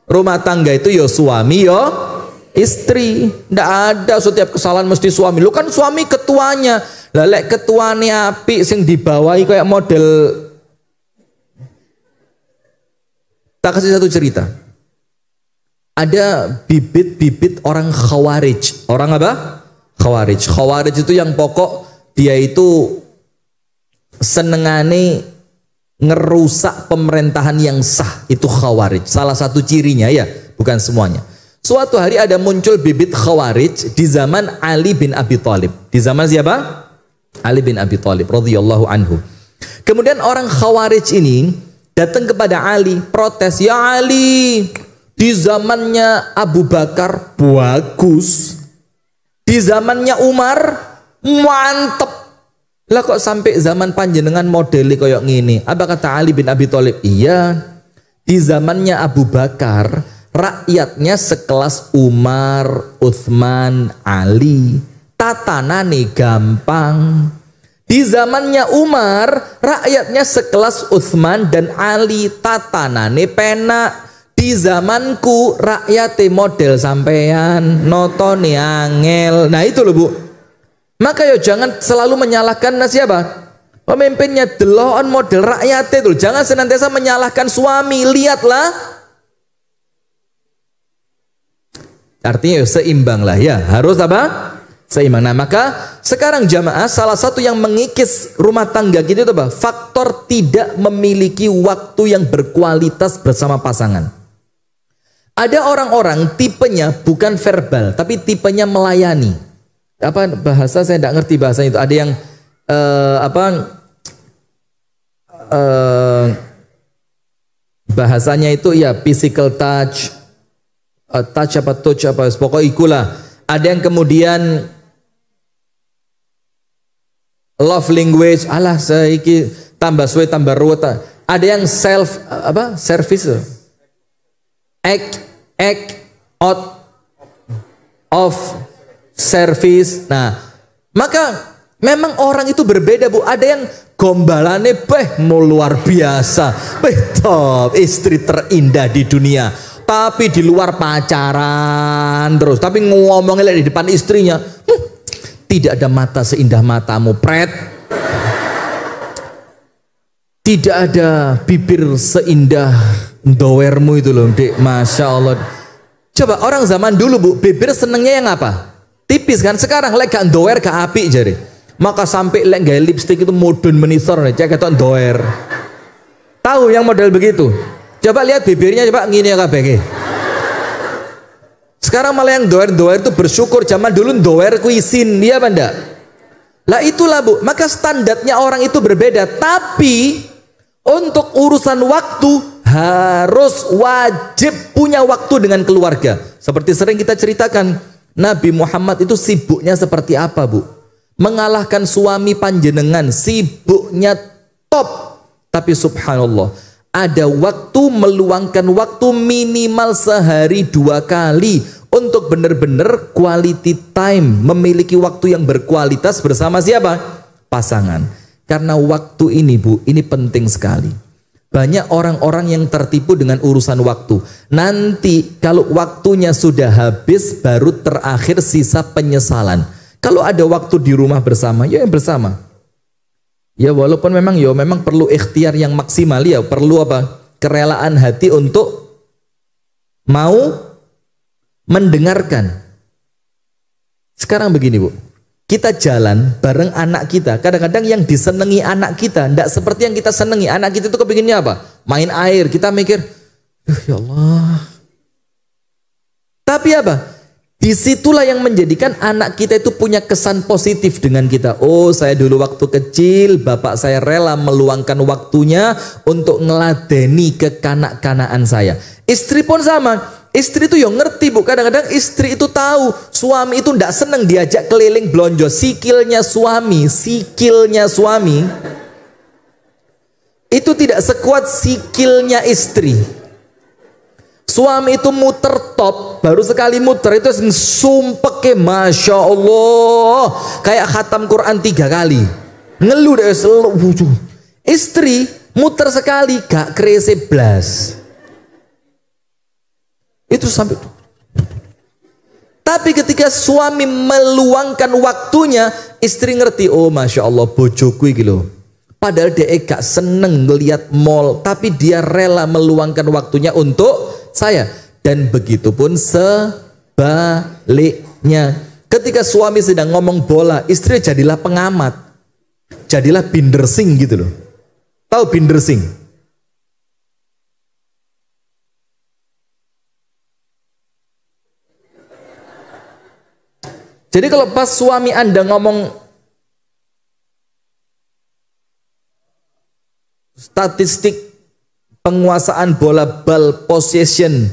Rumah tangga itu yo suami yo istri. Ndak ada setiap kesalahan mesti suami. Lu kan suami ketuanya. Lelek ketuane apik sing dibawahi kayak model. Tak kasih satu cerita. Ada bibit-bibit orang khawarij. Orang apa? Khawarij. Khawarij itu yang pokok dia itu senengane ngerusak pemerintahan yang sah. Itu khawarij. Salah satu cirinya ya, bukan semuanya. Suatu hari ada muncul bibit khawarij di zaman Ali bin Abi Thalib. Di zaman siapa? Ali bin Abi Thalib radhiyallahu anhu. Kemudian orang khawarij ini datang kepada Ali, protes, "Ya Ali, di zamannya Abu Bakar bagus, di zamannya Umar mantep. Lah kok sampai zaman panjenengan modeli koyok ngini?" Apa kata Ali bin Abi Thalib? "Iya, di zamannya Abu Bakar rakyatnya sekelas Umar, Utsman, Ali. Tatanane gampang. Di zamannya Umar rakyatnya sekelas Utsman dan Ali. Tatanane penak. Di zamanku rakyate model sampean, notone angel." Nah itu loh Bu. Maka yo jangan selalu menyalahkan siapa? Pemimpinnya, deloan model rakyate itu. Jangan senantiasa menyalahkan suami. Lihatlah. Artinya yo seimbang lah ya. Harus apa? Seimbang. Nah maka sekarang jamaah, salah satu yang mengikis rumah tangga kita itu apa? Faktor tidak memiliki waktu yang berkualitas bersama pasangan. Ada orang-orang tipenya bukan verbal, tapi tipenya melayani. Apa bahasa saya tidak ngerti bahasa itu. Ada yang bahasanya itu ya physical touch, touch apa pokoknya ikulah. Ada yang kemudian love language, alah saiki tambah suwe tambah ruwet. Ada yang self service, act out of service. Nah, maka memang orang itu berbeda Bu. Ada yang gombalane mau luar biasa, top istri terindah di dunia, tapi di luar pacaran terus, tapi ngomongnya di depan istrinya, tidak ada mata seindah matamu pret. Tidak ada bibir seindah dowermu itu loh, Dek. Masya Allah. Coba orang zaman dulu, Bu, bibir senengnya yang apa? Tipis kan. Sekarang lek gak dower gak apik jare. Maka sampai lek gaya lipstick itu modern menisor, cek ketok dower. Tahu yang model begitu? Coba lihat bibirnya, coba ngini ya kabeh. Sekarang malah yang doer-doer itu bersyukur, zaman dulu doer kuisin, dia apa enggak? Lah itulah, Bu. Maka standarnya orang itu berbeda, tapi untuk urusan waktu harus wajib punya waktu dengan keluarga. Seperti sering kita ceritakan, Nabi Muhammad itu sibuknya seperti apa, Bu? Mengalahkan suami panjenengan, sibuknya top. Tapi subhanallah, ada waktu, meluangkan waktu minimal sehari 2 kali untuk benar-benar quality time, memiliki waktu yang berkualitas bersama siapa? Pasangan. Karena waktu ini, Bu, ini penting sekali. Banyak orang-orang yang tertipu dengan urusan waktu. Nanti kalau waktunya sudah habis, baru terakhir sisa penyesalan. Kalau ada waktu di rumah bersama, ya bersama. Ya walaupun memang perlu ikhtiar yang maksimal, ya perlu apa? Kerelaan hati untuk mau mendengarkan. Sekarang begini, Bu. Kita jalan bareng anak kita. Kadang-kadang yang disenangi anak kita tidak seperti yang kita senangi. Anak kita itu kepinginnya apa? Main air. Kita mikir, ya Allah. Tapi apa? Disitulah yang menjadikan anak kita itu punya kesan positif dengan kita. Oh, saya dulu waktu kecil, bapak saya rela meluangkan waktunya untuk ngeladeni kekanak-kanaan saya. Istri pun sama. Istri itu yang ngerti, Bu. Kadang-kadang istri itu tahu suami itu tidak senang diajak keliling blonjo. Sikilnya suami itu tidak sekuat sikilnya istri. Suami itu muter top, baru sekali muter itu sumpek, Masya Allah, kayak khatam Quran 3 kali. Ngeluh deh, istri muter sekali gak kerese blas. Itu sampai. Tapi ketika suami meluangkan waktunya, istri ngerti, oh Masya Allah, bojoku iki lho. Padahal dia gak seneng ngelihat mall, tapi dia rela meluangkan waktunya untuk saya. Dan begitu pun sebaliknya. Ketika suami sedang ngomong bola, istri jadilah pengamat, jadilah bindersing gitu loh. Tahu bindersing? Jadi kalau pas suami Anda ngomong statistik penguasaan bola bal possession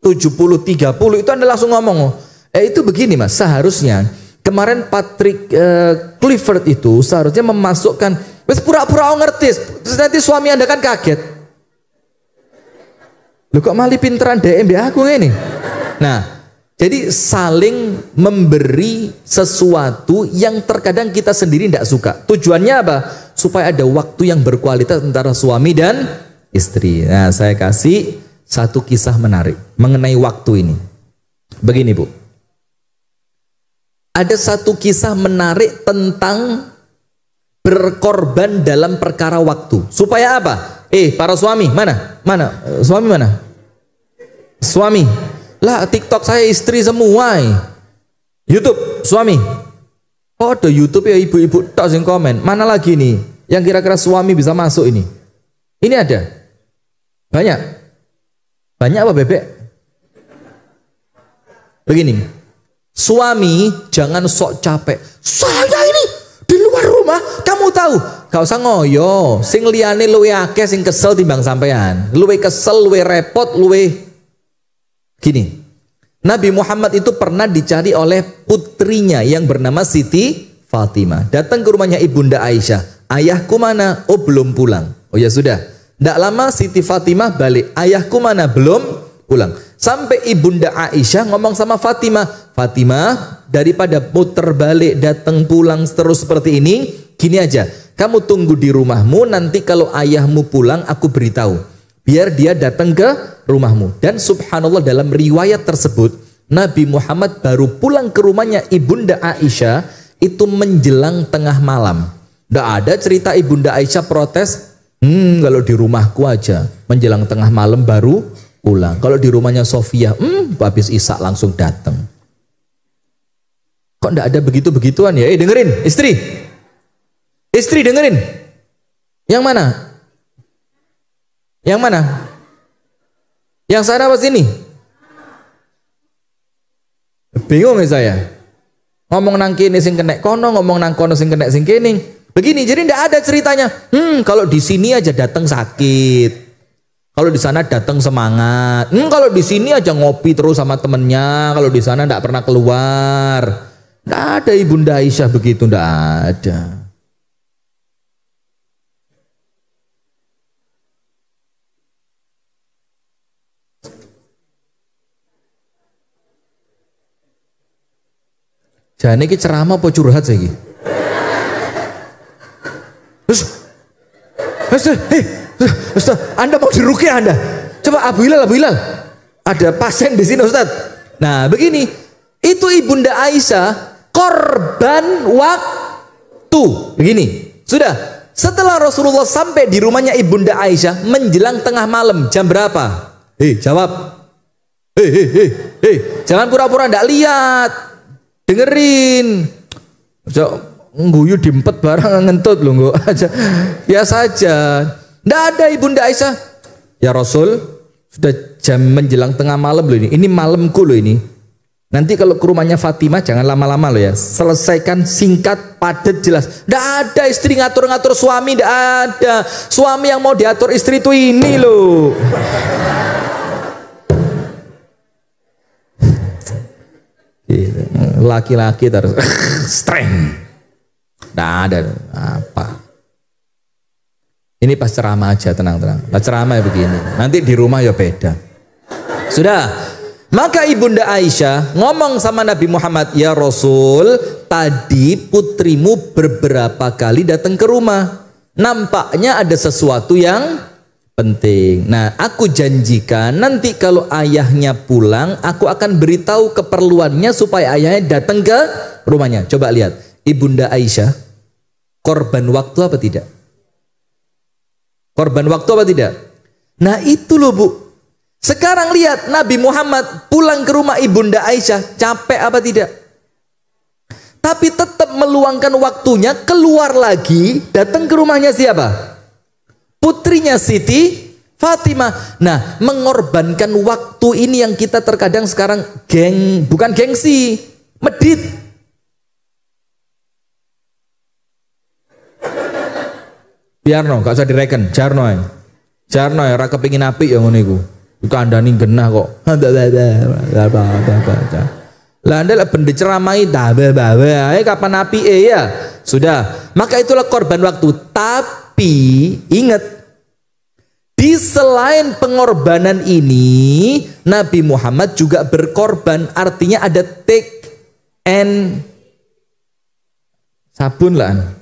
70-30, itu Anda langsung ngomong, itu begini Mas, seharusnya kemarin Patrick Clifford itu seharusnya memasukkan, wes pura-pura ngerti, terus nanti suami Anda kan kaget, lu kok malah pinteran DM aku ini. Nah, jadi saling memberi sesuatu yang terkadang kita sendiri tidak suka. Tujuannya apa? Supaya ada waktu yang berkualitas antara suami dan istri. Nah, saya kasih satu kisah menarik mengenai waktu ini. Begini, Bu. Ada satu kisah menarik tentang berkorban dalam perkara waktu. Supaya apa? Para suami, mana? Suami mana? Suami. Lah, TikTok saya istri semua. YouTube suami. Oh, ada YouTube ya ibu-ibu tok sing komen. Mana lagi nih yang kira-kira suami bisa masuk ini? Ini ada. Banyak. Banyak apa, Bebek? Begini. Suami jangan sok capek. Saya ini di luar rumah, kamu tahu? Gak usah ngoyo. Sing liyane luwe akeh sing kesel timbang sampean. Luwe kesel, luwe repot, luwe gini, Nabi Muhammad itu pernah dicari oleh putrinya yang bernama Siti Fatimah. Datang ke rumahnya Ibunda Aisyah. Ayahku mana? Oh, belum pulang. Oh ya sudah. Tidak lama Siti Fatimah balik. Ayahku mana? Belum pulang. Sampai Ibunda Aisyah ngomong sama Fatimah. Fatimah, daripada puter balik datang pulang terus seperti ini, gini aja. Kamu tunggu di rumahmu, nanti kalau ayahmu pulang aku beritahu. Biar dia datang ke rumahmu. Dan subhanallah dalam riwayat tersebut, Nabi Muhammad baru pulang ke rumahnya Ibunda Aisyah itu menjelang tengah malam. Tidak ada cerita Ibunda Aisyah protes, Kalau di rumahku aja menjelang tengah malam baru pulang. Kalau di rumahnya Sofia, habis Isya langsung datang. Kok enggak ada begitu-begituan ya? Dengerin, istri. Istri dengerin. Yang mana? Yang mana? Yang sana apa sini? Bingung ya saya. Ngomong nang kene sing kenek kono, ngomong nang kono sing kenek sing kene. Begini, jadi tidak ada ceritanya. Kalau di sini aja datang sakit. Kalau di sana datang semangat. Kalau di sini aja ngopi terus sama temennya. Kalau di sana tidak pernah keluar. Tidak ada Ibunda Aisyah begitu, tidak ada. Jadi ini ceramah apa curhat sih? Ustaz, Anda mau diruqyah Anda? Coba Abu Hilal. Ada pasien di sini Ustaz. Nah begini, itu Ibunda Aisyah korban waktu. Begini, sudah setelah Rasulullah sampai di rumahnya Ibunda Aisyah menjelang tengah malam, jam berapa? Jawab. Jangan pura-pura ndak lihat. Dengerin. Ngguyu diempet barang ngentut loh nggak aja. Ya saja. Ndak ada Ibunda Aisyah. Ya Rasul, sudah jam menjelang tengah malam loh ini. Ini malamku loh ini. Nanti kalau ke rumahnya Fatimah jangan lama-lama loh ya. Selesaikan singkat, padat, jelas. Ndak ada istri ngatur-ngatur suami, ndak ada. Suami yang mau diatur istri itu ini loh. Laki-laki terus strength. Nah, ada apa? Ini pas ceramah aja, tenang-tenang. Pas ceramah ya begini. Nanti di rumah ya beda. Sudah. Maka Ibunda Aisyah ngomong sama Nabi Muhammad, ya Rasul, tadi putrimu beberapa kali datang ke rumah. Nampaknya ada sesuatu yang penting. Nah, aku janjikan nanti kalau ayahnya pulang, aku akan beritahu keperluannya supaya ayahnya datang ke rumahnya. Coba lihat, Ibunda Aisyah korban waktu apa tidak? Korban waktu apa tidak? Nah itu loh Bu. Sekarang lihat Nabi Muhammad pulang ke rumah Ibunda Aisyah, capek apa tidak? Tapi tetap meluangkan waktunya, keluar lagi, datang ke rumahnya siapa? Putrinya Siti Fatimah. Nah, mengorbankan waktu ini yang kita terkadang sekarang bukan gengsi, medit. Biarno, gak usah direken, jarno ya. Jarno ya, raka pengin api ya ngono iku. Iku andani genah kok. Lah anda lah benda ceramai kapan api ya. Sudah, maka itulah korban waktu. Tapi ingat, di selain pengorbanan ini, Nabi Muhammad juga berkorban. Artinya ada take and sabun lah.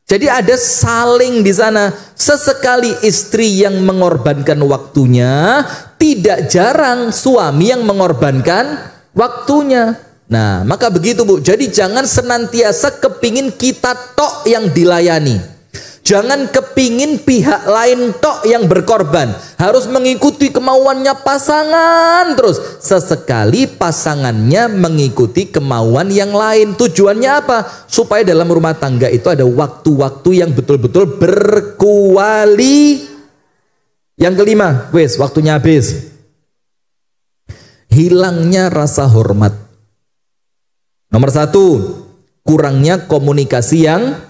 Jadi ada saling di sana. Sesekali istri yang mengorbankan waktunya, tidak jarang suami yang mengorbankan waktunya. Nah, maka begitu Bu. Jadi jangan senantiasa kepingin kita tok yang dilayani. Jangan kepingin pihak lain tok yang berkorban. Harus mengikuti kemauannya pasangan terus. Sesekali pasangannya mengikuti kemauan yang lain. Tujuannya apa? Supaya dalam rumah tangga itu ada waktu-waktu yang betul-betul berkuali. Yang kelima, wes waktunya habis. Hilangnya rasa hormat. Nomor satu, kurangnya komunikasi yang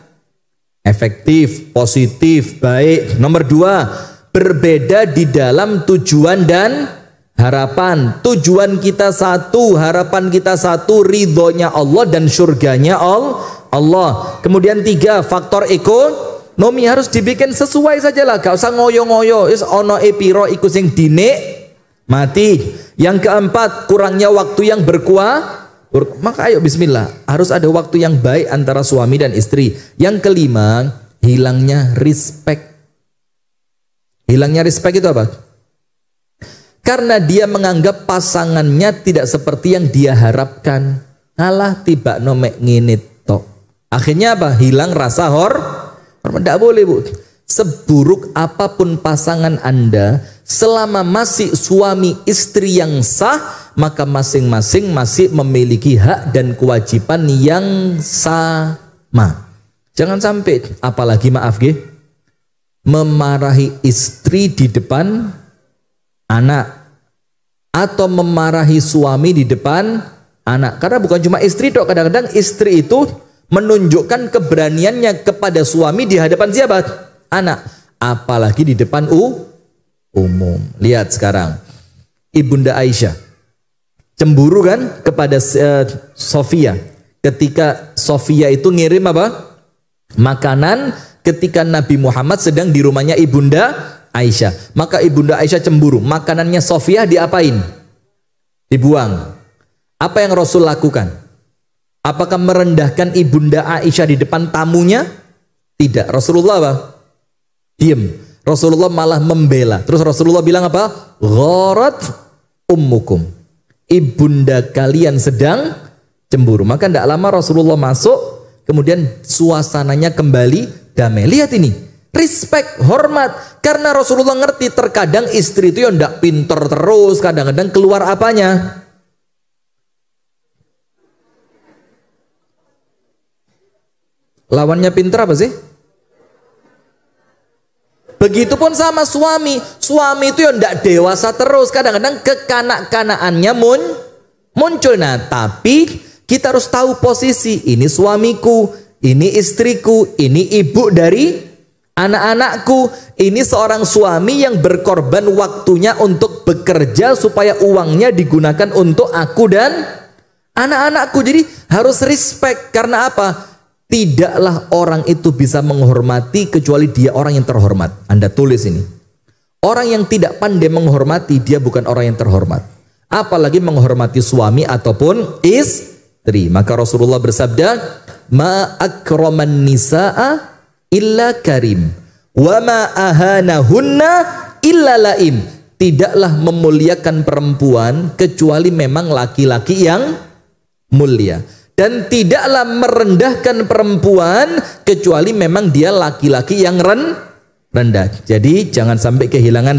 efektif, positif, baik. Nomor dua, berbeda di dalam tujuan dan harapan. Tujuan kita satu, harapan kita satu, ridhonya Allah dan surganya Allah. Kemudian tiga, faktor ekonomi harus dibikin sesuai saja lah, gak usah ngoyo-ngoyo. Is ono epiro iku sing dinik mati. Yang keempat, kurangnya waktu yang maka ayo bismillah, harus ada waktu yang baik antara suami dan istri. Yang kelima, hilangnya respect. Hilangnya respect itu apa? Karena dia menganggap pasangannya tidak seperti yang dia harapkan. Alah tiba nomek nginit tok. Akhirnya apa? Hilang rasa hormat. Tidak boleh Bu. seburuk apapun pasangan Anda, selama masih suami istri yang sah, maka masing-masing masih memiliki hak dan kewajiban yang sama. Jangan sampai, apalagi maaf memarahi istri di depan anak, atau memarahi suami di depan anak. Karena bukan cuma istri dok, kadang-kadang istri itu menunjukkan keberaniannya kepada suami di hadapan siapa? Anak. Apalagi di depan umum. Lihat sekarang, Ibunda Aisyah cemburu kan kepada Sofia ketika Sofia itu ngirim apa? Makanan ketika Nabi Muhammad sedang di rumahnya Ibunda Aisyah. Maka Ibunda Aisyah cemburu, makanannya Sofia diapain? Dibuang. Apa yang Rasul lakukan? Apakah merendahkan Ibunda Aisyah di depan tamunya? Tidak. Rasulullah apa? Diam. Rasulullah malah membela. Terus Rasulullah bilang apa? Gharat ummukum. Ibunda kalian sedang cemburu. Maka tidak lama Rasulullah masuk, kemudian suasananya kembali damai. Lihat ini, respect, hormat. Karena Rasulullah ngerti terkadang istri itu yang tidak pinter terus, kadang-kadang keluar apanya? Lawannya pinter apa sih? Begitupun sama suami. Suami itu yang tidak dewasa terus, kadang-kadang kekanak-kanaannya muncul. Nah, tapi kita harus tahu posisi. Ini suamiku, ini istriku, ini ibu dari anak-anakku. Ini seorang suami yang berkorban waktunya untuk bekerja supaya uangnya digunakan untuk aku dan anak-anakku. Jadi harus respect. Karena apa? Tidaklah orang itu bisa menghormati kecuali dia orang yang terhormat. Anda tulis ini. Orang yang tidak pandai menghormati, dia bukan orang yang terhormat. Apalagi menghormati suami ataupun istri. Maka Rasulullah bersabda, ma akraman nisaa illa karim, wa ma ahanahunna illa laim. Tidaklah memuliakan perempuan kecuali memang laki-laki yang mulia, dan tidaklah merendahkan perempuan kecuali memang dia laki-laki yang rendah. Jadi jangan sampai kehilangan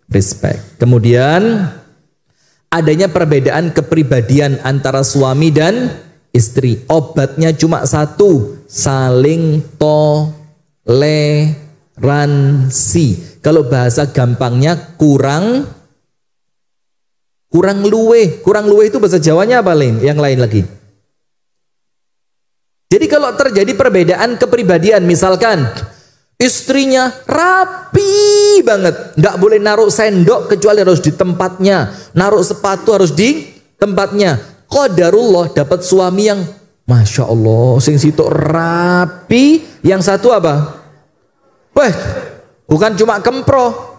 respect. Kemudian adanya perbedaan kepribadian antara suami dan istri. Obatnya cuma satu, saling toleransi. Kalau bahasa gampangnya kurang luweh. Kurang luweh itu bahasa Jawanya apa lain? Yang lain lagi. Jadi kalau terjadi perbedaan kepribadian, misalkan istrinya rapi banget, nggak boleh naruh sendok kecuali harus di tempatnya, naruh sepatu harus di tempatnya. Qadarullah dapat suami yang masya Allah, sing situ rapi, yang satu apa? Weh, bukan cuma kempro,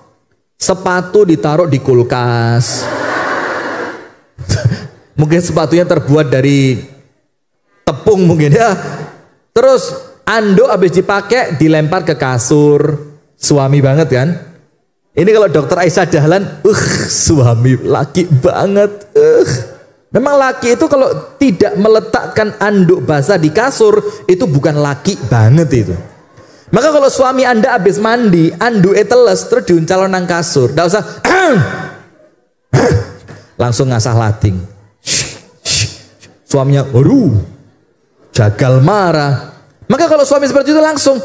sepatu ditaruh di kulkas. Mungkin sepatunya terbuat dari tepung mungkin ya. Terus anduk habis dipakai dilempar ke kasur. Suami banget kan? Ini kalau dokter Aisyah Dahlan, suami laki banget. Memang laki itu kalau tidak meletakkan anduk basah di kasur itu bukan laki banget itu. Maka kalau suami Anda habis mandi, anduk teles terus diuncal nang kasur, enggak usah langsung ngasah lading. Suaminya, jagal marah. Maka kalau suami seperti itu langsung,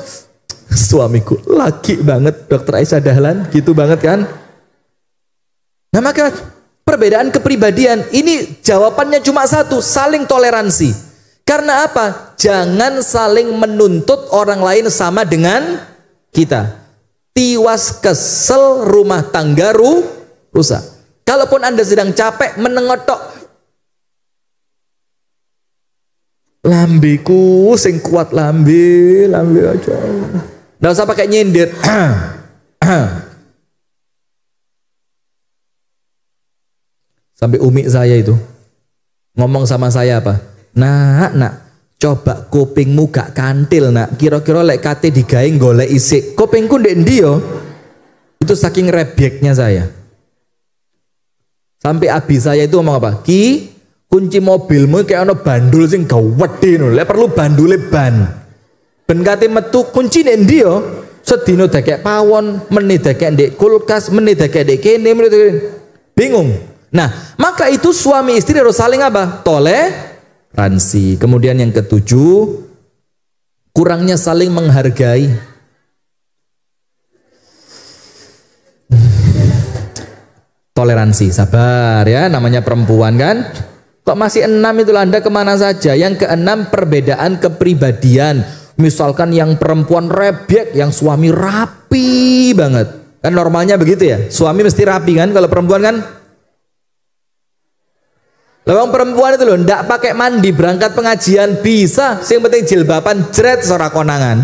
suamiku laki banget, dokter Aisyah Dahlan, gitu banget kan? Nah maka perbedaan kepribadian ini jawabannya cuma satu, saling toleransi. Karena apa? Jangan saling menuntut orang lain sama dengan kita. Tiwas kesel rumah tangga rusak. Kalaupun Anda sedang capek menengotok, lambeku sing kuat, lambe aja. Nggak usah pakai nyindir. Sampai umi saya itu ngomong sama saya apa? Nak, coba kupingmu gak kantil nak. Kira-kira lek kate digawe golek isik. Kupingku ndek ndi yo? Itu saking rebeknya saya. Sampai abi saya itu ngomong apa? Ki, kunci mobilmu kayak ono bandul sing gawedhe ngono. Lek perlu bandule ban. Ben kate metu kunci ndek ndi yo? Sedino dekek pawon, menit dekek ndek kulkas, menit dekek ndek kene, bingung. Nah, maka itu suami istri harus saling apa? Toleransi. Kemudian yang ketujuh, kurangnya saling menghargai. Toleransi, sabar ya, namanya perempuan kan. Kok masih 6 itulah, Anda kemana saja. Yang keenam, perbedaan kepribadian. Misalkan yang perempuan rebek, yang suami rapi banget. Kan normalnya begitu ya. Suami mesti rapi kan, kalau perempuan kan. Lawang perempuan itu loh, ndak pakai mandi berangkat pengajian bisa. Yang penting jilbaban jret ora konangan.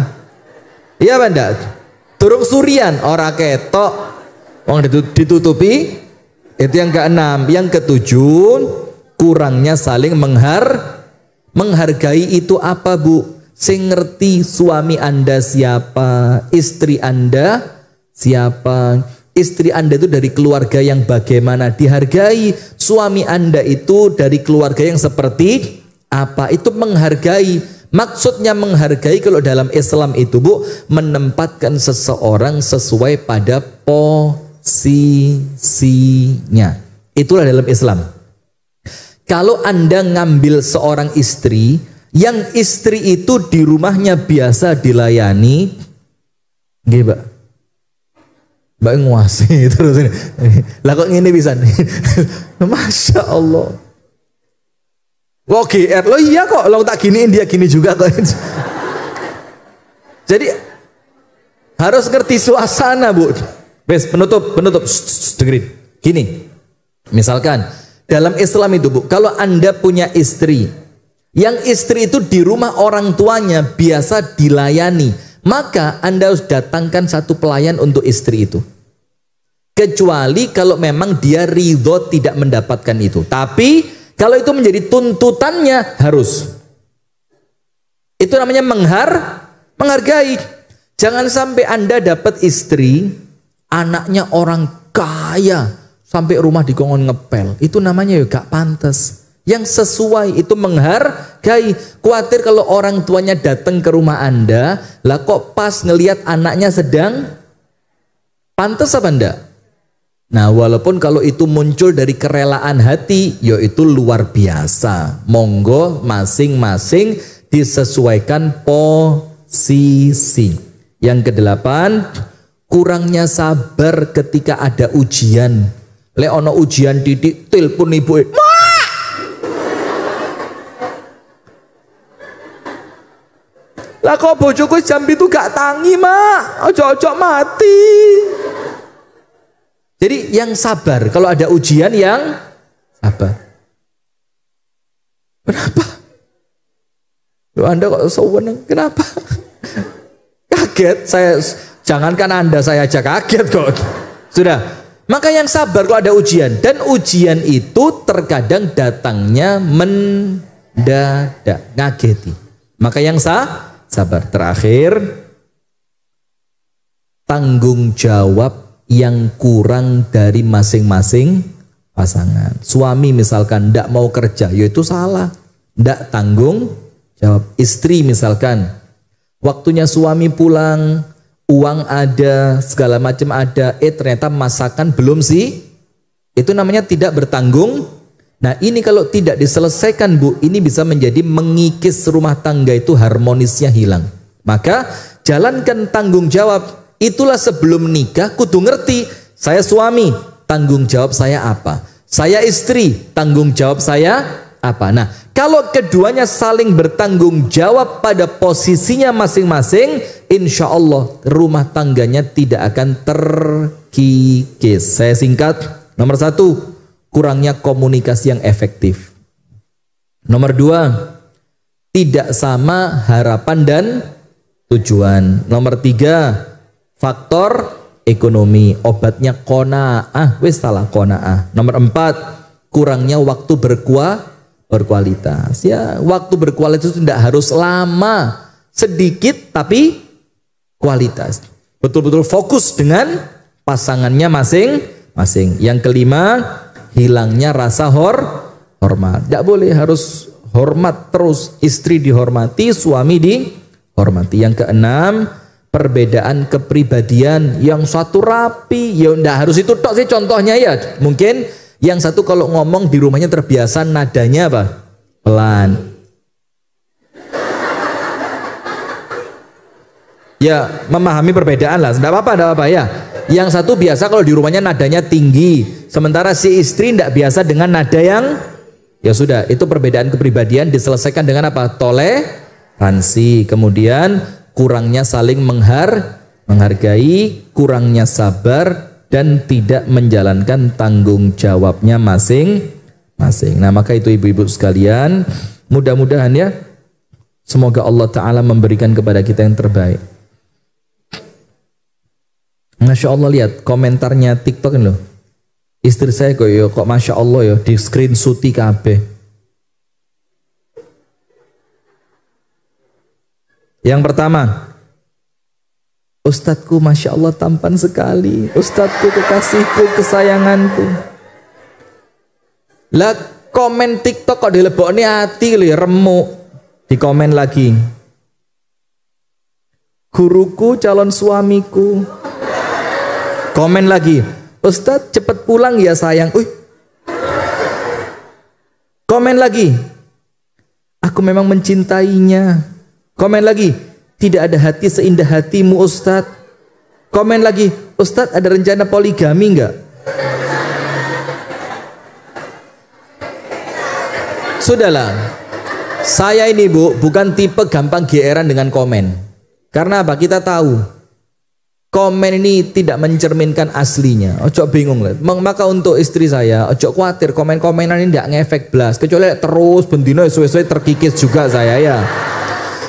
Iya apa ndak? Turung surian ora ketok. Wong ditutupi. Itu yang keenam. Yang ketujuh, kurangnya saling menghargai itu apa, Bu? Sing ngerti suami Anda siapa, istri Anda siapa. Istri Anda itu dari keluarga yang bagaimana, dihargai. Suami Anda itu dari keluarga yang seperti apa, itu menghargai. Maksudnya menghargai kalau dalam Islam itu, Bu, menempatkan seseorang sesuai pada posisinya. Itulah dalam Islam. Kalau Anda ngambil seorang istri, yang istri itu di rumahnya biasa dilayani, nggih, Mbak. Mbak nguasai terus ini. Lah kok ngene pisan. Masya Allah. Kok GR lo iya kok, lo tak giniin dia gini juga kok. Jadi harus ngerti suasana, Bu. Wes, penutup. Dengerin. Gini. Misalkan dalam Islam itu, Bu, kalau Anda punya istri, yang istri itu di rumah orang tuanya biasa dilayani, maka Anda harus datangkan satu pelayan untuk istri itu. Kecuali kalau memang dia ridho tidak mendapatkan itu. Tapi kalau itu menjadi tuntutannya, harus. Itu namanya menghargai. Jangan sampai Anda dapat istri, anaknya orang kaya, sampai rumah dikongkon ngepel. Itu namanya ya gak pantas. Yang sesuai itu menghargai. Khawatir kalau orang tuanya datang ke rumah Anda, lah kok pas ngelihat anaknya sedang, pantas apa enggak? Nah, walaupun kalau itu muncul dari kerelaan hati, ya itu luar biasa. Monggo masing-masing disesuaikan posisi. Yang kedelapan, kurangnya sabar ketika ada ujian. Lek ono ujian titik, telepon ibu, lah kok bojoku jam itu gak tangi, Mak. Ojo-ojo mati. Jadi yang sabar, kalau ada ujian yang sabar. Kenapa? Loh, Anda kok sewenang? Kenapa? Kaget saya, jangankan Anda, saya aja kaget kok. Sudah. Maka yang sabar kalau ada ujian, dan ujian itu terkadang datangnya mendadak, ngageti. Maka yang sabar. Terakhir, tanggung jawab yang kurang dari masing-masing pasangan. Suami misalkan tidak mau kerja, yaitu salah, tidak tanggung jawab. Istri misalkan waktunya suami pulang, uang ada, segala macam ada, ternyata masakan belum sih, itu namanya tidak bertanggung. Nah, ini kalau tidak diselesaikan, Bu, ini bisa menjadi mengikis rumah tangga itu, harmonisnya hilang. Maka jalankan tanggung jawab. Itulah sebelum nikah kudu ngerti, saya suami, tanggung jawab saya apa? Saya istri, tanggung jawab saya apa? Nah, kalau keduanya saling bertanggung jawab pada posisinya masing-masing, insya Allah rumah tangganya tidak akan terkikis. Saya singkat, nomor 1, kurangnya komunikasi yang efektif. Nomor 2, tidak sama harapan dan tujuan. Nomor 3, faktor ekonomi, obatnya qanaah, wis salah qanaah. Nomor 4, kurangnya waktu berkualitas. Ya, waktu berkualitas itu tidak harus lama, sedikit tapi kualitas. Betul-betul fokus dengan pasangannya masing-masing. Yang kelima, hilangnya rasa hormat. Tidak boleh, harus hormat terus. Istri dihormati, suami dihormati. Yang keenam, perbedaan kepribadian, yang satu rapi, ya ndak harus itu tok sih contohnya ya. Mungkin yang satu kalau ngomong di rumahnya terbiasa nadanya apa? Pelan. Ya memahami perbedaan lah, enggak apa-apa ya. Yang satu biasa kalau di rumahnya nadanya tinggi, sementara si istri enggak biasa dengan nada yang, ya sudah, itu perbedaan kepribadian diselesaikan dengan apa? Toleransi. Kemudian kurangnya saling menghargai, kurangnya sabar, dan tidak menjalankan tanggung jawabnya masing-masing. Nah maka itu ibu-ibu sekalian, mudah-mudahan ya, semoga Allah Ta'ala memberikan kepada kita yang terbaik. Masya Allah, lihat komentarnya TikTok ini loh. Istri saya kok Masya Allah ya, di screenshooti kabeh. Yang pertama, Ustadzku Masya Allah tampan sekali, Ustadzku kekasihku, kesayanganku. Lah komen TikTok kok dilebokne hati lho, remuk. Di komen lagi, guruku calon suamiku. Komen lagi, Ustadz cepet pulang ya sayang. Komen lagi, aku memang mencintainya. Komen lagi, tidak ada hati seindah hatimu Ustadz. Komen lagi, Ustadz ada rencana poligami enggak? Sudahlah, saya ini Bu bukan tipe gampang geeran dengan komen. Karena apa? Kita tahu komen ini tidak mencerminkan aslinya. Ojo bingung lah. Maka untuk istri saya, ojo khawatir komen-komenan ini tidak ngefek blas. Kecuali terus bendino sesuai terkikis juga saya ya.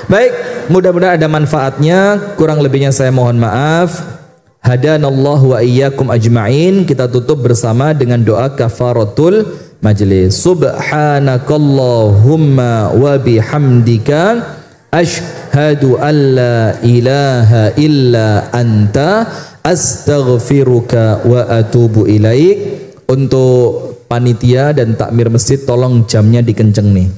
Baik, mudah-mudahan ada manfaatnya. Kurang lebihnya saya mohon maaf. Hadanallahu wa iyyakum ajma'in. Kita tutup bersama dengan doa kafaratul majlis. Subhanakallahumma wa bihamdika asyhadu an la ilaha illa anta astaghfiruka wa atubu ilaik. Untuk panitia dan takmir masjid tolong jamnya dikenceng nih.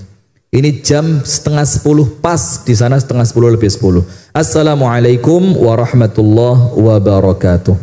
Ini jam 9:30 pas, di sana 9:10 lebih 10. Assalamualaikum warahmatullahi wabarakatuh.